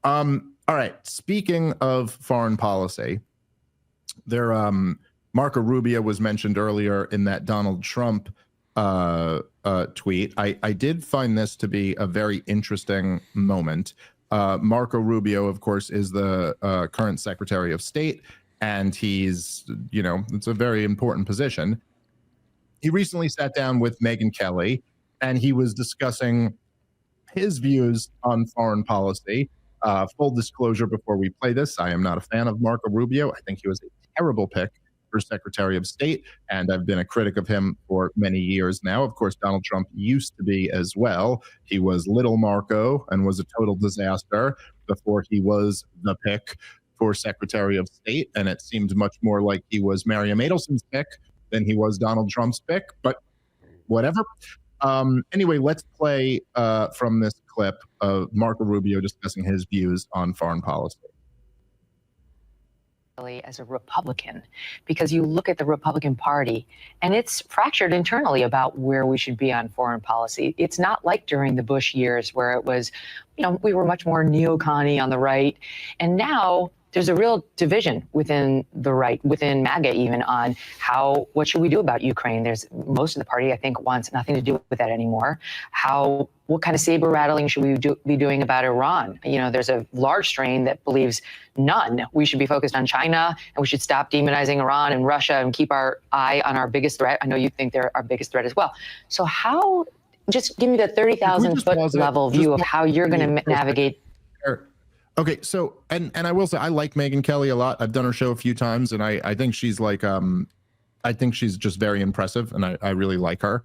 All right, speaking of foreign policy, Marco Rubio was mentioned earlier in that Donald Trump tweet. I did find this to be a very interesting moment. Marco Rubio, of course, is the current Secretary of State, and he's, you know, it's a very important position. He recently sat down with Megyn Kelly, and he was discussing his views on foreign policy. Full disclosure before we play this, I am not a fan of Marco Rubio. I think he was a terrible pick for Secretary of State, and I've been a critic of him for many years now. Of course, Donald Trump used to be as well. He was little Marco and was a total disaster before he was the pick for Secretary of State, and it seemed much more like he was Mariam Adelson's pick than he was Donald Trump's pick, but whatever. Anyway, let's play from this clip of Marco Rubio discussing his views on foreign policy. As a Republican, because you look at the Republican Party and it's fractured internally about where we should be on foreign policy. It's not like during the Bush years where it was, you know, we were much more neocon-y on the right. And now there's a real division within the right, within MAGA even, on what should we do about Ukraine? There's most of the party, I think, wants nothing to do with that anymore. What kind of saber rattling should we be doing about Iran? You know, there's a large strain that believes none. We should be focused on China, and we should stop demonizing Iran and Russia and keep our eye on our biggest threat. I know you think they're our biggest threat as well. So just give me the 30,000 foot level view of how you're going to navigate. Okay, so and I will say I like Megyn Kelly a lot. I've done her show a few times, and I think she's like I think she's just very impressive, and I really like her.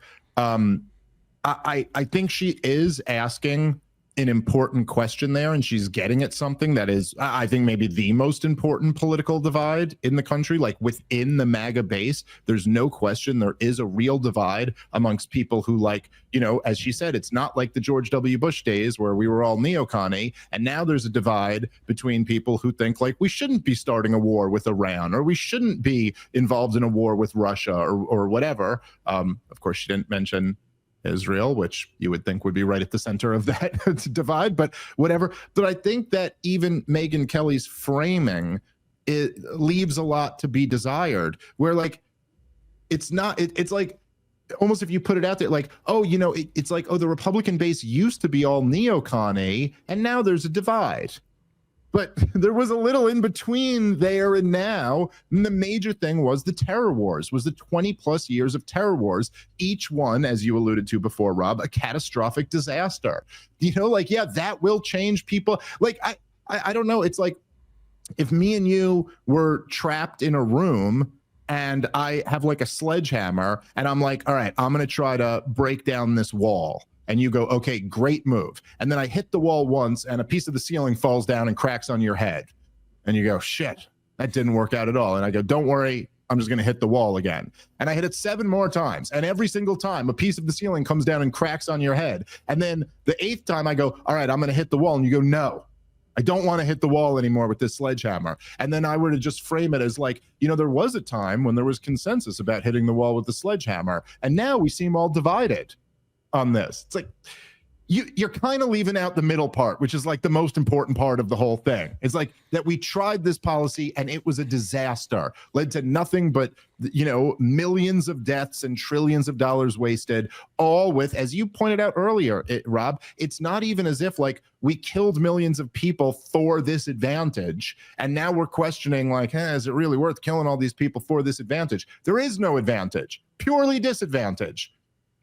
I think she is asking an important question there, and she's getting at something that is, I think, maybe the most important political divide in the country. Like within the MAGA base, there's no question there is a real divide amongst people who, like, you know, as she said, it's not like the George W. Bush days where we were all neocon-y, and now there's a divide between people who think like we shouldn't be starting a war with Iran, or we shouldn't be involved in a war with Russia, or whatever. Of course, she didn't mention Israel, which you would think would be right at the center of that divide, but whatever. But I think that even Megyn Kelly's framing, it leaves a lot to be desired, where like it's not, it's like almost if you put it out there, like, oh, you know, it's like, oh, the Republican base used to be all neocon-y, and now there's a divide. But there was a little in between there and now. And the major thing was the terror wars, was the 20 plus years of terror wars, each one, as you alluded to before, Rob, a catastrophic disaster. You know, like, yeah, that will change people. Like, I don't know. It's like if me and you were trapped in a room and I have like a sledgehammer and I'm like, all right, I'm going to try to break down this wall. And you go, okay, great move. And then I hit the wall once and a piece of the ceiling falls down and cracks on your head. And you go, shit, that didn't work out at all. And I go, don't worry, I'm just going to hit the wall again. And I hit it 7 more times. And every single time a piece of the ceiling comes down and cracks on your head. And then the 8th time I go, all right, I'm going to hit the wall. And you go, no. I don't want to hit the wall anymore with this sledgehammer. And then I were to just frame it as like, there was a time when there was consensus about hitting the wall with the sledgehammer. And now we seem all divided on this. It's like, you're kind of leaving out the middle part, which is like the most important part of the whole thing. It's like that we tried this policy and it was a disaster, led to nothing but, millions of deaths and trillions of dollars wasted, all with, as you pointed out earlier, Rob, it's not even as if like we killed millions of people for this advantage. And now we're questioning like, is it really worth killing all these people for this advantage? There is no advantage, purely disadvantage.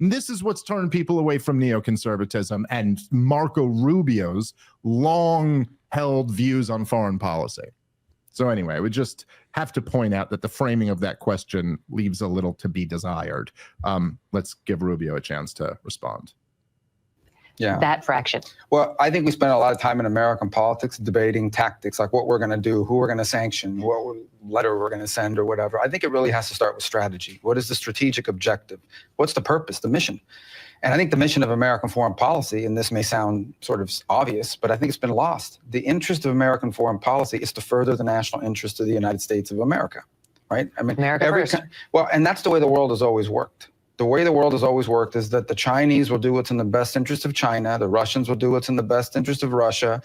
And this is what's turned people away from neoconservatism and Marco Rubio's long-held views on foreign policy. So anyway, we just have to point out that the framing of that question leaves a little to be desired. Let's give Rubio a chance to respond. Yeah. That fraction. Well, I think we spend a lot of time in American politics debating tactics, like what we're going to do, who we're going to sanction, what letter we're going to send or whatever. I think it really has to start with strategy. What is the strategic objective? What's the purpose, the mission? And I think the mission of American foreign policy, and this may sound sort of obvious, but I think it's been lost. The interest of American foreign policy is to further the national interest of the United States of America, right? I mean, America first. Well, and that's the way the world has always worked. The way the world has always worked is that the Chinese will do what's in the best interest of China, the Russians will do what's in the best interest of Russia,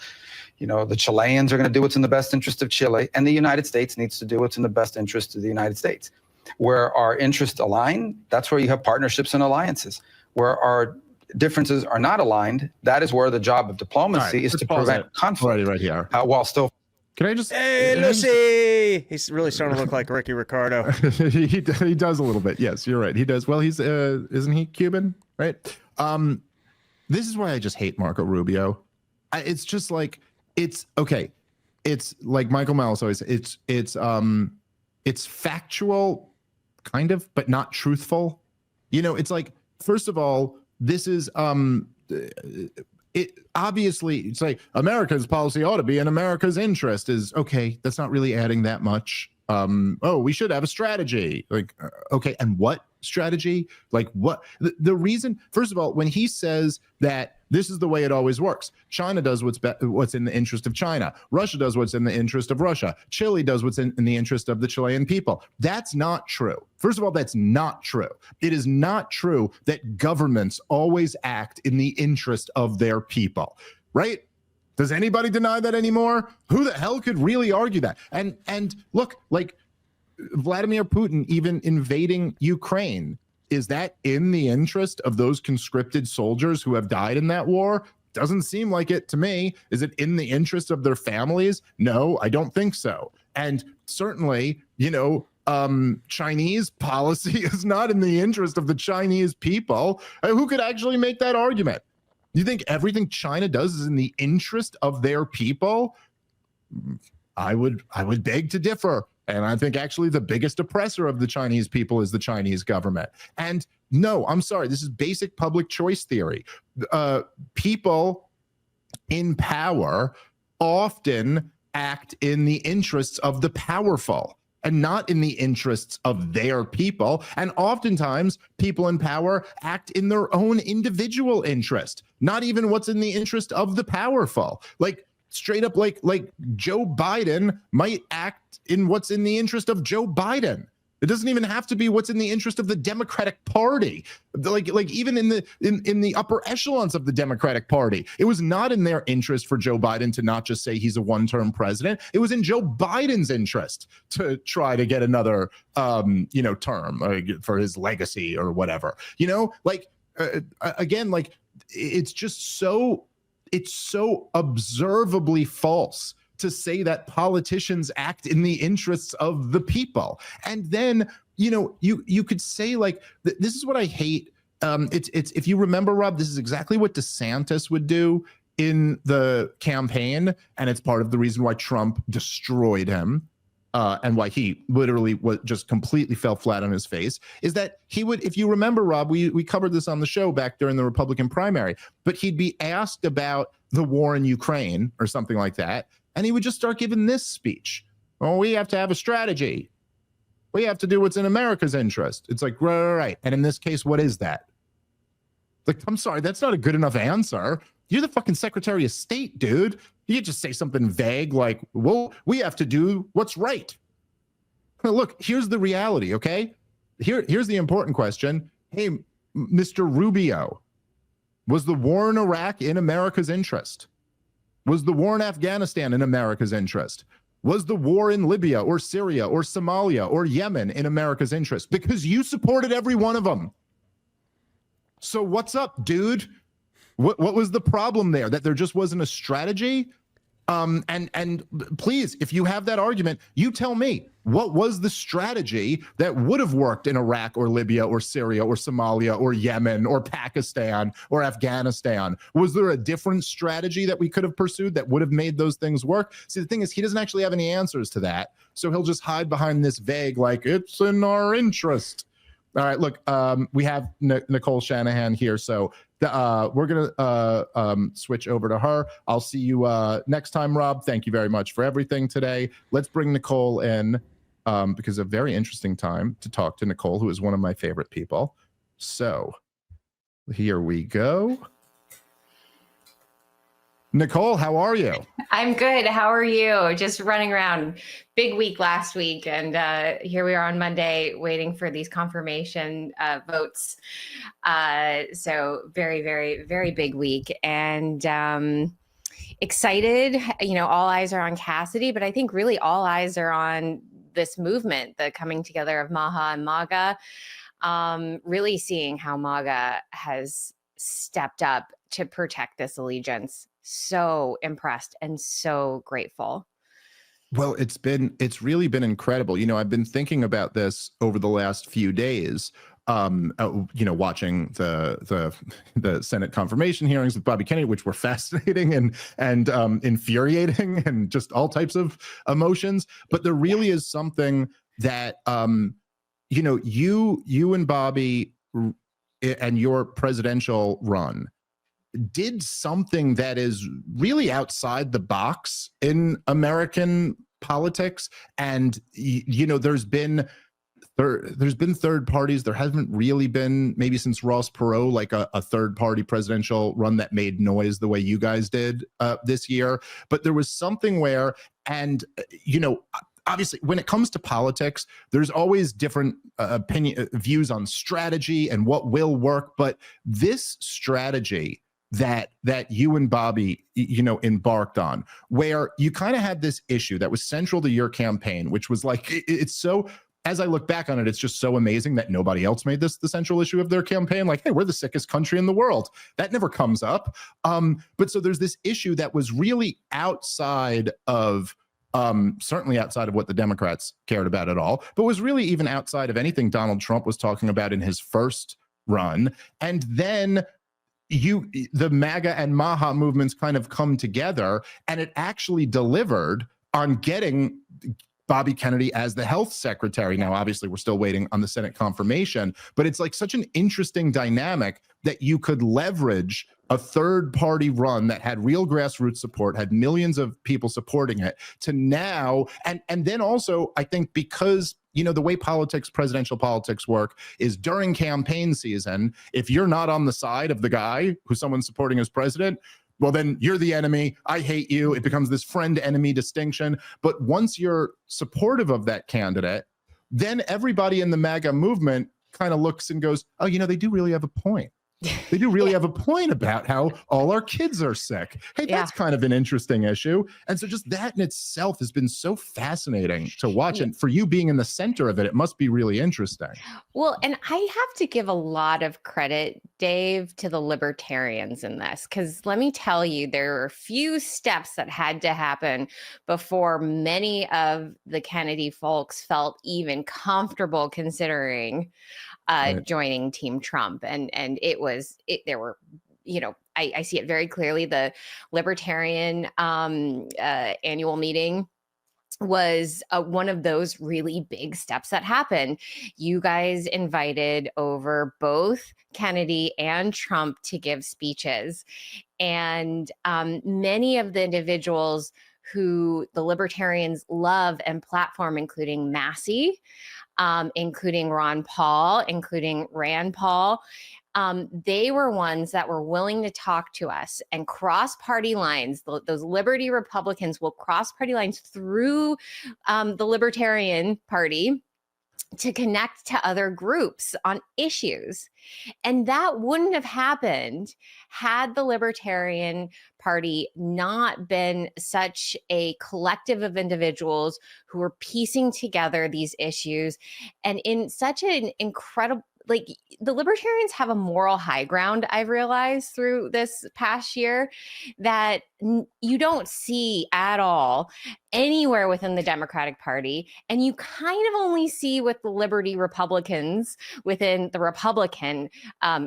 the Chileans are going to do what's in the best interest of Chile, and the United States needs to do what's in the best interest of the United States. Where our interests align, that's where you have partnerships and alliances. Where our differences are not aligned, that is where the job of diplomacy is to prevent conflict. Right here. While still. Can I just? Hey, Lucy! He's really starting to look like Ricky Ricardo. he does a little bit. Yes, you're right. He does. Well, he's isn't he Cuban? Right. This is why I just hate Marco Rubio. It's just like it's okay. It's like Michael Malice always. It's factual, kind of, but not truthful. It's like, first of all, this is it obviously, it's like America's policy ought to be in America's interest is okay. That's not really adding that much. We should have a strategy. Like, okay. And what strategy? Like what the reason, first of all, when he says that this is the way it always works, China does what's in the interest of China. Russia does what's in the interest of Russia. Chile does what's in the interest of the Chilean people. That's not true. First of all, that's not true. It is not true that governments always act in the interest of their people, right? Does anybody deny that anymore? Who the hell could really argue that? And look, like Vladimir Putin even invading Ukraine, is that in the interest of those conscripted soldiers who have died in that war? Doesn't seem like it to me. Is it in the interest of their families? No, I don't think so. And certainly, Chinese policy is not in the interest of the Chinese people. Who could actually make that argument? You think everything China does is in the interest of their people? I would beg to differ. And I think actually the biggest oppressor of the Chinese people is the Chinese government. And no, I'm sorry, this is basic public choice theory. People in power often act in the interests of the powerful and not in the interests of their people. And oftentimes people in power act in their own individual interest, not even what's in the interest of the powerful. Like straight up, like Joe Biden might act in what's in the interest of Joe Biden. It doesn't even have to be what's in the interest of the Democratic Party. Like even in the upper echelons of the Democratic Party, it was not in their interest for Joe Biden to not just say he's a one-term president. It was in Joe Biden's interest to try to get another, term for his legacy or whatever. Again, like it's just so. It's so observably false to say that politicians act in the interests of the people. And then, you could say like, this is what I hate. It's if you remember, Rob, this is exactly what DeSantis would do in the campaign. And it's part of the reason why Trump destroyed him. And why he literally just completely fell flat on his face, is that he would, if you remember, Rob, we covered this on the show back during the Republican primary, but he'd be asked about the war in Ukraine or something like that, and he would just start giving this speech. Oh, we have to have a strategy. We have to do what's in America's interest. It's like, right. And in this case, what is that? Like, I'm sorry, that's not a good enough answer. You're the fucking Secretary of State, dude. You can't just say something vague like, well, we have to do what's right. Look, here's the reality, okay? Here's the important question. Hey, Mr. Rubio, was the war in Iraq in America's interest? Was the war in Afghanistan in America's interest? Was the war in Libya or Syria or Somalia or Yemen in America's interest? Because you supported every one of them. So what's up, dude? What was the problem there? That there just wasn't a strategy? And please, if you have that argument, you tell me, what was the strategy that would have worked in Iraq or Libya or Syria or Somalia or Yemen or Pakistan or Afghanistan? Was there a different strategy that we could have pursued that would have made those things work? See, the thing is, he doesn't actually have any answers to that. So he'll just hide behind this vague, like, it's in our interest. All right, look, we have Nicole Shanahan here, so we're going to switch over to her. I'll see you next time, Rob. Thank you very much for everything today. Let's bring Nicole in because a very interesting time to talk to Nicole, who is one of my favorite people. So here we go. Nicole, how are you? I'm good. How are you? Just running around. Big week last week. And here we are on Monday waiting for these confirmation votes. So very, very, very big week. And excited. You know, all eyes are on Cassidy, but I think really all eyes are on this movement, the coming together of Maha and MAGA. Really seeing how MAGA has stepped up to protect this allegiance. So impressed and so grateful. Well, it's really been incredible. You know, I've been thinking about this over the last few days. You know, watching the Senate confirmation hearings with Bobby Kennedy, which were fascinating and infuriating and just all types of emotions. But there really is something that you know, you and Bobby and your presidential run did something that is really outside the box in American politics. And, you know, there's been third parties. There hasn't really been, maybe since Ross Perot, like a third party presidential run that made noise the way you guys did this year. But there was something where, and, you know, obviously, when it comes to politics, there's always different views on strategy and what will work. But this strategy that you and Bobby, you know, embarked on, where you kind of had this issue that was central to your campaign, which was like, it's so, as I look back on it, it's just so amazing that nobody else made this the central issue of their campaign. Like, hey, we're the sickest country in the world. That never comes up. But so there's this issue that was really outside of, certainly outside of what the Democrats cared about at all, but was really even outside of anything Donald Trump was talking about in his first run. And then the MAGA and Maha movements kind of come together, and it actually delivered on getting Bobby Kennedy as the health secretary. Now, obviously, we're still waiting on the Senate confirmation, but it's like such an interesting dynamic that you could leverage a third party run that had real grassroots support, had millions of people supporting it, to now, and then also, I think because, you know, the way presidential politics work is during campaign season, if you're not on the side of the guy who someone's supporting as president, well, then you're the enemy. I hate you. It becomes this friend-enemy distinction. But once you're supportive of that candidate, then everybody in the MAGA movement kind of looks and goes, oh, you know, they do really have a point. They do really have a point about how all our kids are sick. Hey, that's kind of an interesting issue. And so just that in itself has been so fascinating to watch. And for you being in the center of it, it must be really interesting. Well, and I have to give a lot of credit, Dave, to the libertarians in this, because let me tell you, there are a few steps that had to happen before many of the Kennedy folks felt even comfortable considering joining Team Trump. And there were, you know, I see it very clearly. The libertarian annual meeting was one of those really big steps that happened. You guys invited over both Kennedy and Trump to give speeches. And many of the individuals who the libertarians love and platform, including Massey, including Ron Paul, including Rand Paul, they were ones that were willing to talk to us and cross party lines. Those Liberty Republicans will cross party lines through the Libertarian Party to connect to other groups on issues. And that wouldn't have happened had the Libertarian Party not been such a collective of individuals who were piecing together these issues, and in such an incredible, like, the Libertarians have a moral high ground, I've realized through this past year, that you don't see at all anywhere within the Democratic Party. And you kind of only see with the Liberty Republicans within the Republican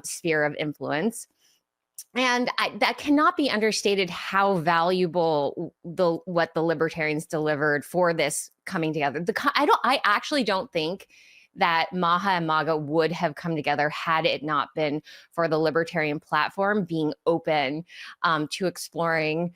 sphere of influence. And that cannot be understated how valuable what the Libertarians delivered for this coming together. I actually don't think that Maha and MAGA would have come together had it not been for the Libertarian platform being open to exploring,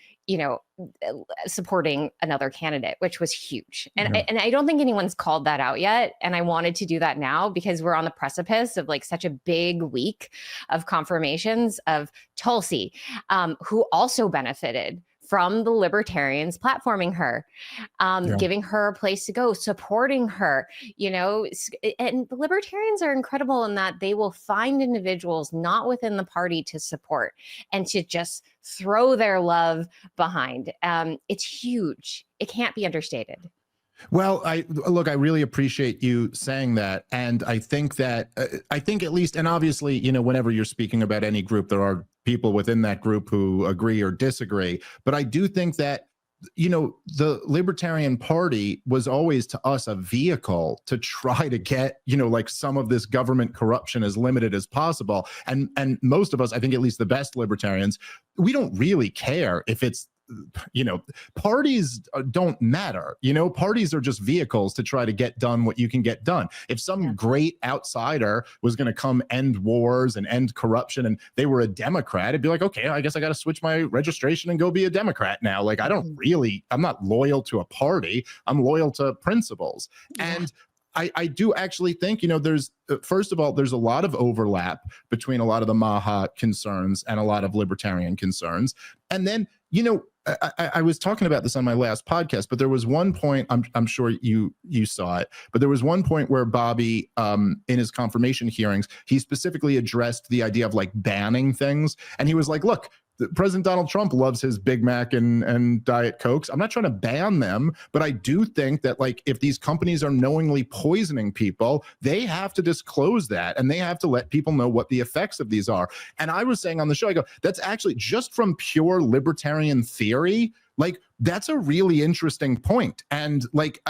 supporting another candidate, which was huge. And, and I don't think anyone's called that out yet. And I wanted to do that now because we're on the precipice of like such a big week of confirmations of Tulsi, who also benefited from the Libertarians platforming her, giving her a place to go, supporting her, and the Libertarians are incredible in that they will find individuals not within the party to support and to just throw their love behind. It's huge. It can't be understated. Well, I really appreciate you saying that. And I think that, at least, and obviously, whenever you're speaking about any group, there are people within that group who agree or disagree. But I do think that, the Libertarian Party was always to us a vehicle to try to get, like some of this government corruption as limited as possible. And most of us, I think at least the best libertarians, we don't really care if it's, parties don't matter. Parties are just vehicles to try to get done what you can get done. If some great outsider was going to come end wars and end corruption and they were a Democrat, it'd be like, okay, I guess I got to switch my registration and go be a Democrat now. Like, I'm not loyal to a party. I'm loyal to principles. And I do actually think, there's, first of all, there's a lot of overlap between a lot of the Maha concerns and a lot of libertarian concerns. And then, I was talking about this on my last podcast, but there was one point, I'm sure you saw it, but there was one point where Bobby, in his confirmation hearings, he specifically addressed the idea of like banning things. And he was like, look, President Donald Trump loves his Big Mac and Diet Cokes. I'm not trying to ban them, but I do think that like if these companies are knowingly poisoning people, they have to disclose that and they have to let people know what the effects of these are. And I was saying on the show, I go, that's actually just from pure libertarian theory. Like, that's a really interesting point. And like,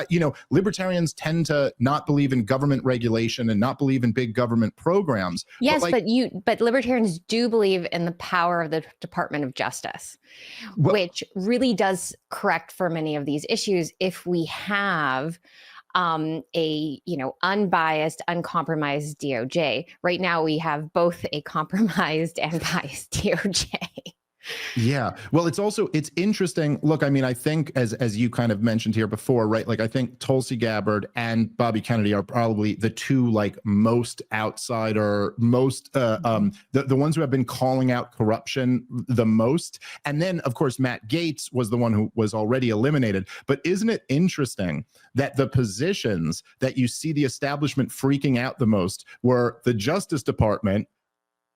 libertarians tend to not believe in government regulation and not believe in big government programs. Yes, but libertarians do believe in the power of the Department of Justice, which really does correct for many of these issues if we have a unbiased, uncompromised DOJ. Right now, we have both a compromised and biased DOJ. Yeah. Well, it's interesting. Look, I mean, I think as you kind of mentioned here before, right? Like, I think Tulsi Gabbard and Bobby Kennedy are probably the two like most outsider, most the ones who have been calling out corruption the most. And then, of course, Matt Gaetz was the one who was already eliminated. But isn't it interesting that the positions that you see the establishment freaking out the most were the Justice Department,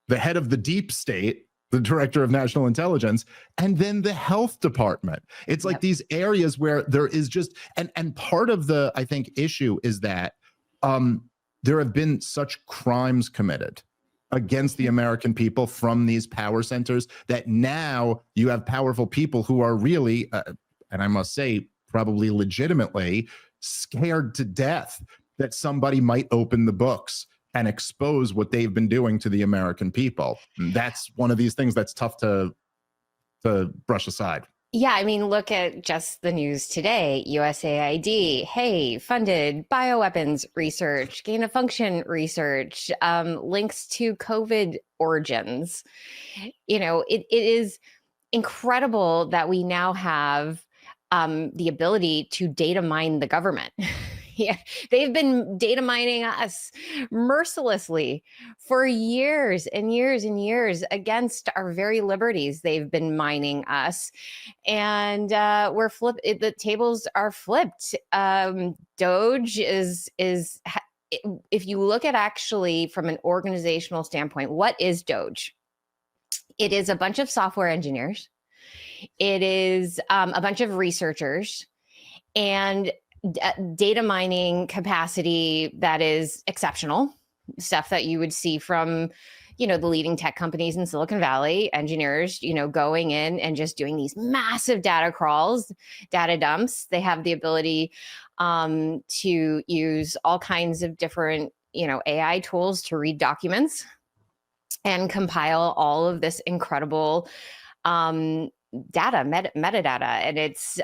the head of the deep state, the director of national intelligence, and then the health department. It's like these areas where there is just, and part of the, I think, issue is that there have been such crimes committed against the American people from these power centers that now you have powerful people who are really, and I must say, probably legitimately scared to death that somebody might open the books and expose what they've been doing to the American people. And that's one of these things that's tough to brush aside. Yeah, I mean, look at just the news today. USAID, hey, funded bioweapons research, gain of function research, links to COVID origins. It is incredible that we now have the ability to data mine the government. Yeah, they've been data mining us mercilessly for years and years and years against our very liberties. They've been mining us, and the tables are flipped. Doge is if you look at actually from an organizational standpoint, what is Doge? It is a bunch of software engineers. It is a bunch of researchers and data mining capacity that is exceptional, stuff that you would see from, the leading tech companies in Silicon Valley, engineers, going in and just doing these massive data crawls, data dumps. They have the ability to use all kinds of different, AI tools to read documents and compile all of this incredible metadata, and it's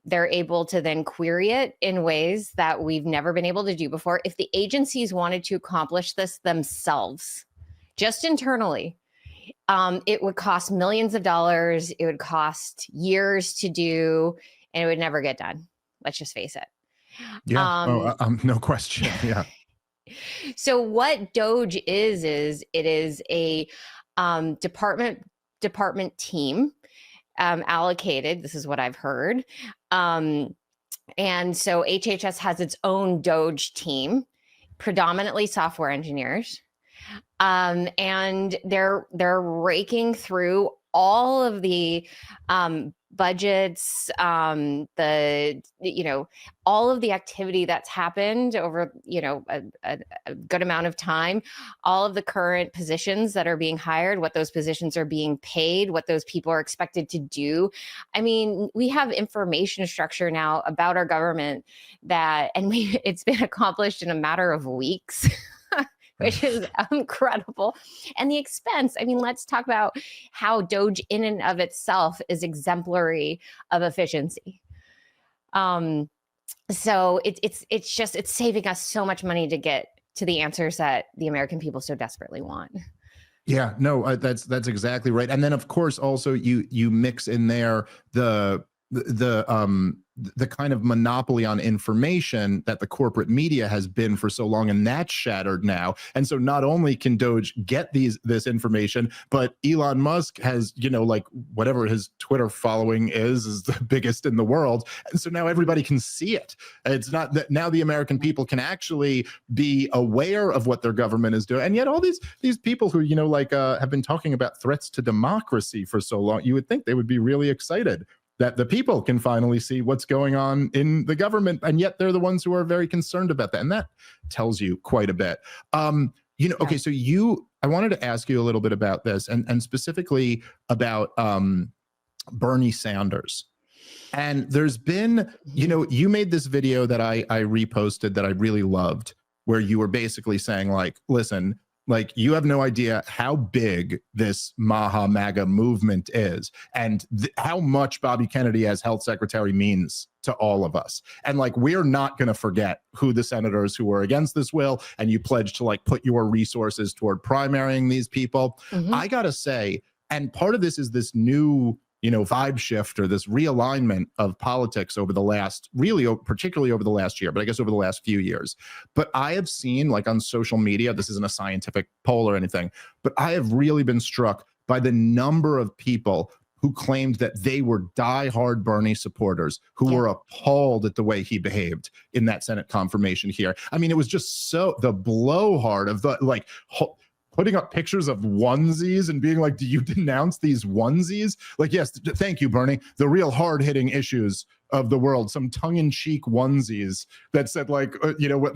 they're able to then query it in ways that we've never been able to do before. If the agencies wanted to accomplish this themselves, just internally, it would cost millions of dollars. It would cost years to do, and it would never get done. Let's just face it. Yeah. No question. Yeah. So what Doge is it is a department team allocated. This is what I've heard. And so HHS has its own Doge team, predominantly software engineers. And they're raking through all of the budgets, all of the activity that's happened over, a good amount of time, all of the current positions that are being hired, what those positions are being paid, what those people are expected to do. I mean, we have information structure now about our government it's been accomplished in a matter of weeks. Which is incredible. And the expense, I mean, let's talk about how Doge in and of itself is exemplary of efficiency. So it's saving us so much money to get to the answers that the American people so desperately want. Yeah, no, that's exactly right. And then of course also you mix in there the kind of monopoly on information that the corporate media has been for so long, and that's shattered now. And so not only can Doge get this information, but Elon Musk has, like whatever his Twitter following is the biggest in the world. And so now everybody can see it. It's not that now the American people can actually be aware of what their government is doing. And yet all these people who, have been talking about threats to democracy for so long, you would think they would be really excited that the people can finally see what's going on in the government, and yet they're the ones who are very concerned about that. And that tells you quite a bit. Okay, so I wanted to ask you a little bit about this, and specifically about Bernie Sanders. And there's been, you made this video that I reposted that I really loved, where you were basically saying, like, listen, like, you have no idea how big this MAGA movement is, and how much Bobby Kennedy as health secretary means to all of us. And like, we're not going to forget who the senators who were against this will, and you pledged to like put your resources toward primarying these people. Mm-hmm. I got to say, and part of this is this new vibe shift, or this realignment of politics over the last, particularly over the last year, but I guess over the last few years. But I have seen, like, on social media, this isn't a scientific poll or anything, but I have really been struck by the number of people who claimed that they were diehard Bernie supporters, who were appalled at the way he behaved in that Senate confirmation here. I mean, it was just so the blowhard of the, like, putting up pictures of onesies and being like, do you denounce these onesies? Like, yes, thank you, Bernie. The real hard-hitting issues of the world, some tongue-in-cheek onesies that said, like,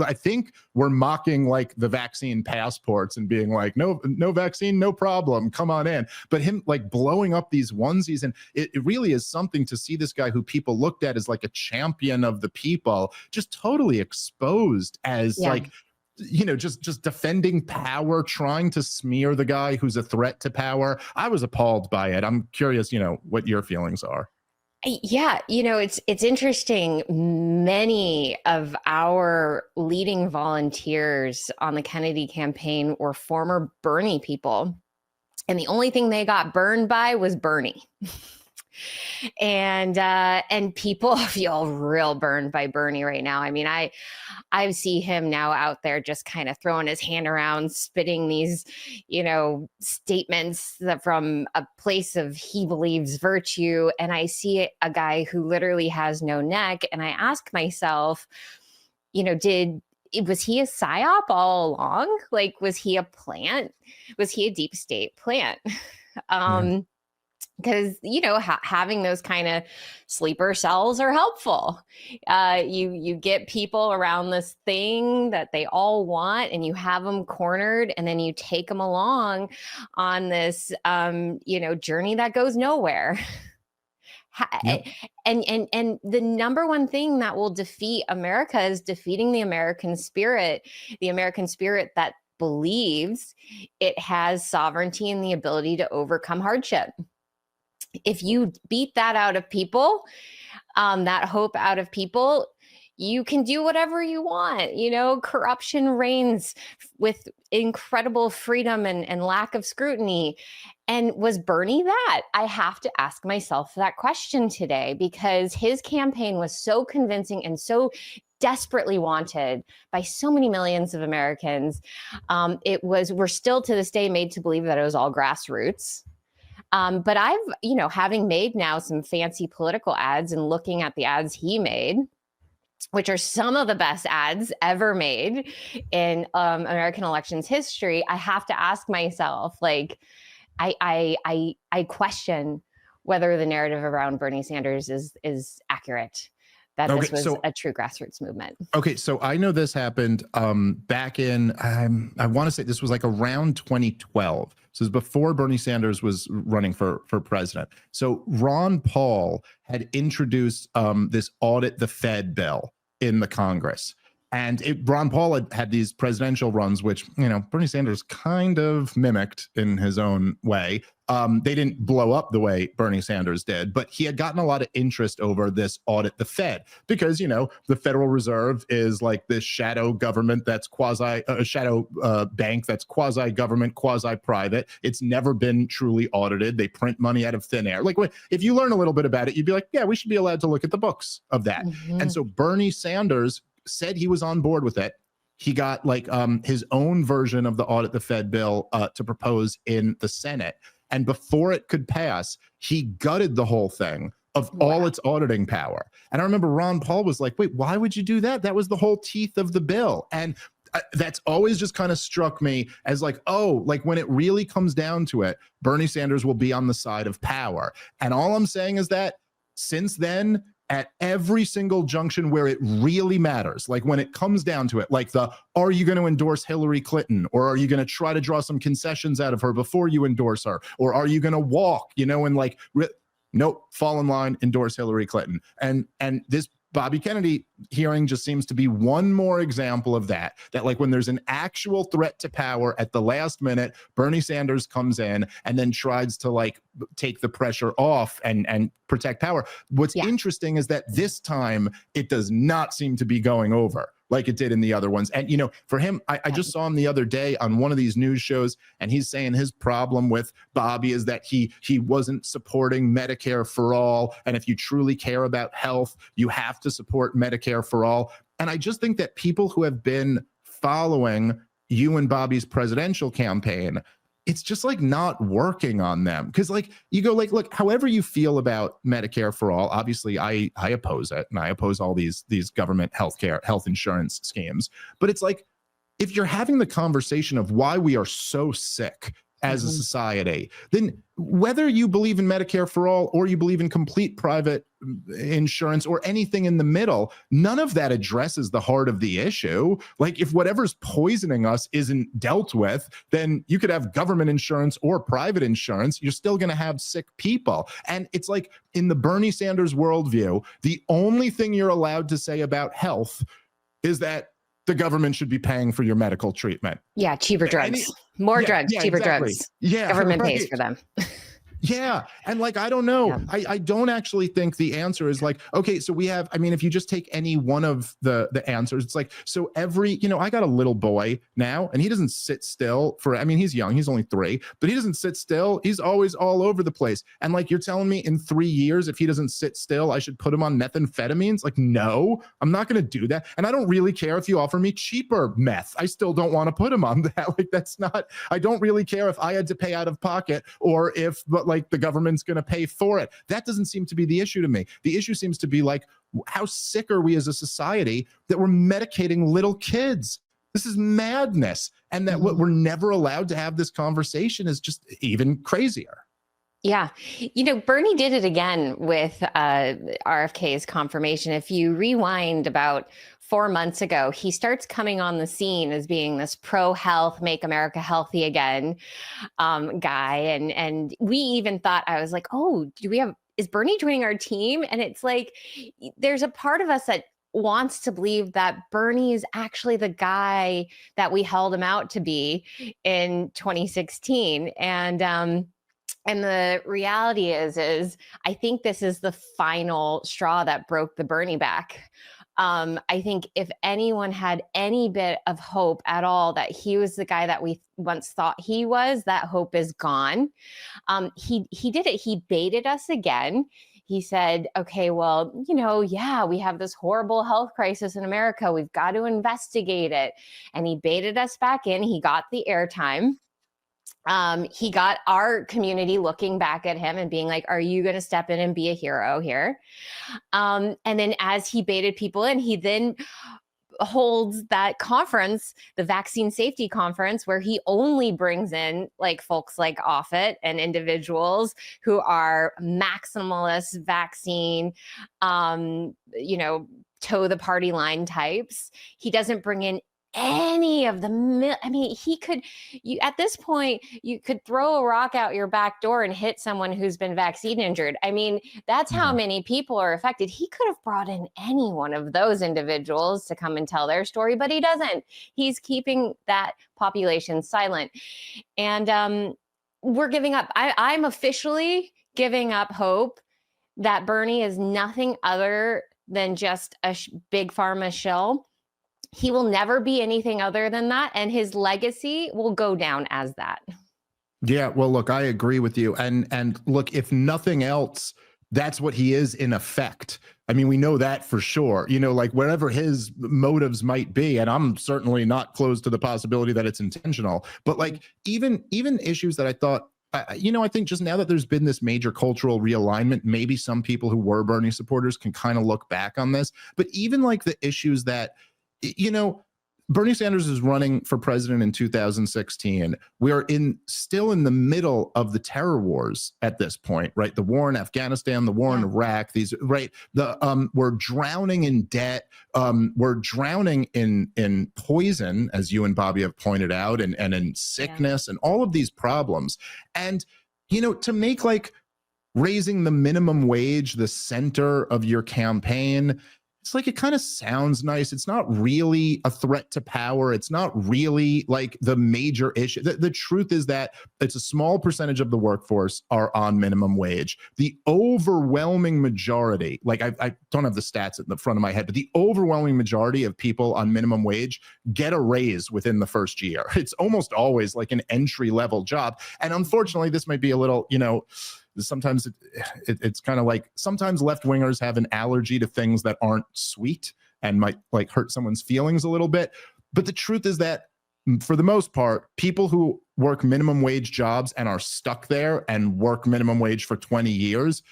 I think we're mocking like the vaccine passports and being like, no vaccine, no problem, come on in. But him like blowing up these onesies, and it really is something to see this guy who people looked at as like a champion of the people, just totally exposed as like, just defending power, trying to smear the guy who's a threat to power. I was appalled by it. I'm curious, what your feelings are. Yeah, it's interesting. Many of our leading volunteers on the Kennedy campaign were former Bernie people. And the only thing they got burned by was Bernie. And people feel real burned by Bernie right now. I mean, I see him now out there just kind of throwing his hand around, spitting these, statements that from a place of he believes virtue. And I see a guy who literally has no neck. And I ask myself, was he a psyop all along? Like, was he a plant? Was he a deep state plant? Because having those kind of sleeper cells are helpful. You get people around this thing that they all want, and you have them cornered, and then you take them along on this journey that goes nowhere. Yep. And the number one thing that will defeat America is defeating the American spirit that believes it has sovereignty and the ability to overcome hardship. If you beat that out of people, that hope out of people, you can do whatever you want. Corruption reigns with incredible freedom and lack of scrutiny. And was Bernie that? I have to ask myself that question today, because his campaign was so convincing and so desperately wanted by so many millions of Americans. We're still to this day made to believe that it was all grassroots. But I've, having made now some fancy political ads and looking at the ads he made, which are some of the best ads ever made in American elections history, I have to ask myself, I question whether the narrative around Bernie Sanders is accurate. That this was a true grassroots movement. Okay, so I know this happened back in, I want to say this was like around 2012. So it was before Bernie Sanders was running for president. So Ron Paul had introduced this audit the Fed bill in the Congress. And Ron Paul had these presidential runs, which, Bernie Sanders kind of mimicked in his own way. They didn't blow up the way Bernie Sanders did, but he had gotten a lot of interest over this audit the Fed because, the Federal Reserve is like this shadow government that's shadow bank that's quasi-government, quasi-private. It's never been truly audited. They print money out of thin air. Like, if you learn a little bit about it, you'd be like, yeah, we should be allowed to look at the books of that. Mm-hmm. And so Bernie Sanders said he was on board with it. He got his own version of the audit the Fed bill to propose in the Senate. And before it could pass, he gutted the whole thing of all its auditing power. And I remember Ron Paul was like, wait, why would you do that? That was the whole teeth of the bill. And that's always just kind of struck me as when it really comes down to it, Bernie Sanders will be on the side of power. And all I'm saying is that since then, at every single junction where it really matters, like when it comes down to it, are you going to endorse Hillary Clinton, or are you going to try to draw some concessions out of her before you endorse her, or are you going to walk, nope, fall in line, endorse Hillary Clinton. And this Bobby Kennedy hearing just seems to be one more example of that when there's an actual threat to power at the last minute, Bernie Sanders comes in and then tries to take the pressure off and protect power. What's interesting is that this time it does not seem to be going over like it did in the other ones. And, for him, I just saw him the other day on one of these news shows, and he's saying his problem with Bobby is that he wasn't supporting Medicare for all. And if you truly care about health, you have to support Medicare for all. And I just think that people who have been following you and Bobby's presidential campaign, it's just not working on them. Because you go look, however you feel about Medicare for all, obviously I oppose it, and I oppose all these government health insurance schemes. But it's if you're having the conversation of why we are so sick as a society, then whether you believe in Medicare for all or you believe in complete private insurance or anything in the middle, none of that addresses the heart of the issue. If whatever's poisoning us isn't dealt with, then you could have government insurance or private insurance. You're still going to have sick people. And it's in the Bernie Sanders worldview, the only thing you're allowed to say about health is that the government should be paying for your medical treatment. Yeah, cheaper drugs. More drugs, cheaper drugs. Yeah, government pays for them. Yeah. And like, I don't know. Yeah. I don't actually think the answer is like, okay, so we have, I mean, if you just take any one of the answers, it's like, so every, I got a little boy now and he doesn't sit still for, I mean, he's young, he's only 3, but he doesn't sit still. He's always all over the place. And like, you're telling me in 3 years, if he doesn't sit still, I should put him on methamphetamines? Like, no, I'm not going to do that. And I don't really care if you offer me cheaper meth. I still don't want to put him on that. Like, that's not, I don't really care if I had to pay out of pocket or if, but like the government's going to pay for it. That doesn't seem to be the issue to me. The issue seems to be like, how sick are we as a society that we're medicating little kids? This is madness. And that what we're never allowed to have this conversation is just even crazier. Yeah. Bernie did it again with RFK's confirmation. If you rewind about 4 months ago, he starts coming on the scene as being this pro-health, make America healthy again guy. And we even thought, I was like, oh, is Bernie joining our team? And it's like, there's a part of us that wants to believe that Bernie is actually the guy that we held him out to be in 2016. And the reality is I think this is the final straw that broke the Bernie back. I think if anyone had any bit of hope at all that he was the guy that we once thought he was, that hope is gone. He did it. He baited us again. He said, okay, well, yeah, we have this horrible health crisis in America. We've got to investigate it. And he baited us back in. He got the airtime. He got our community looking back at him and being like, are you going to step in and be a hero here? And then as he baited people in, he then holds that conference, the vaccine safety conference, where he only brings in like folks like Offit and individuals who are maximalist vaccine, toe the party line types. He doesn't bring in any of the, at this point, you could throw a rock out your back door and hit someone who's been vaccine injured. I mean, that's how many people are affected. He could have brought in any one of those individuals to come and tell their story, but he doesn't. He's keeping that population silent. And we're giving up. I'm officially giving up hope that Bernie is nothing other than just a big pharma shill. He will never be anything other than that, and his legacy will go down as that. Yeah, well, look, I agree with you. And look, if nothing else, that's what he is in effect. I mean, we know that for sure, like wherever his motives might be, and I'm certainly not closed to the possibility that it's intentional, but like even issues that I thought, I think just now that there's been this major cultural realignment, maybe some people who were Bernie supporters can kind of look back on this, but even like the issues that, Bernie Sanders is running for president in 2016. We are still in the middle of the terror wars at this point, right? The war in Afghanistan, the war in Iraq, we're drowning in debt. We're drowning in poison, as you and Bobby have pointed out, and in sickness and all of these problems. And, to make like raising the minimum wage the center of your campaign, it's like, it kind of sounds nice. It's not really a threat to power. It's not really like the major issue. The truth is that it's a small percentage of the workforce are on minimum wage. The overwhelming majority, like I don't have the stats at the front of my head, but the overwhelming majority of people on minimum wage get a raise within the first year. It's almost always like an entry level job. And unfortunately, this might be a little, sometimes it's kind of like sometimes left wingers have an allergy to things that aren't sweet and might like hurt someone's feelings a little bit. But the truth is that for the most part, people who work minimum wage jobs and are stuck there and work minimum wage for 20 years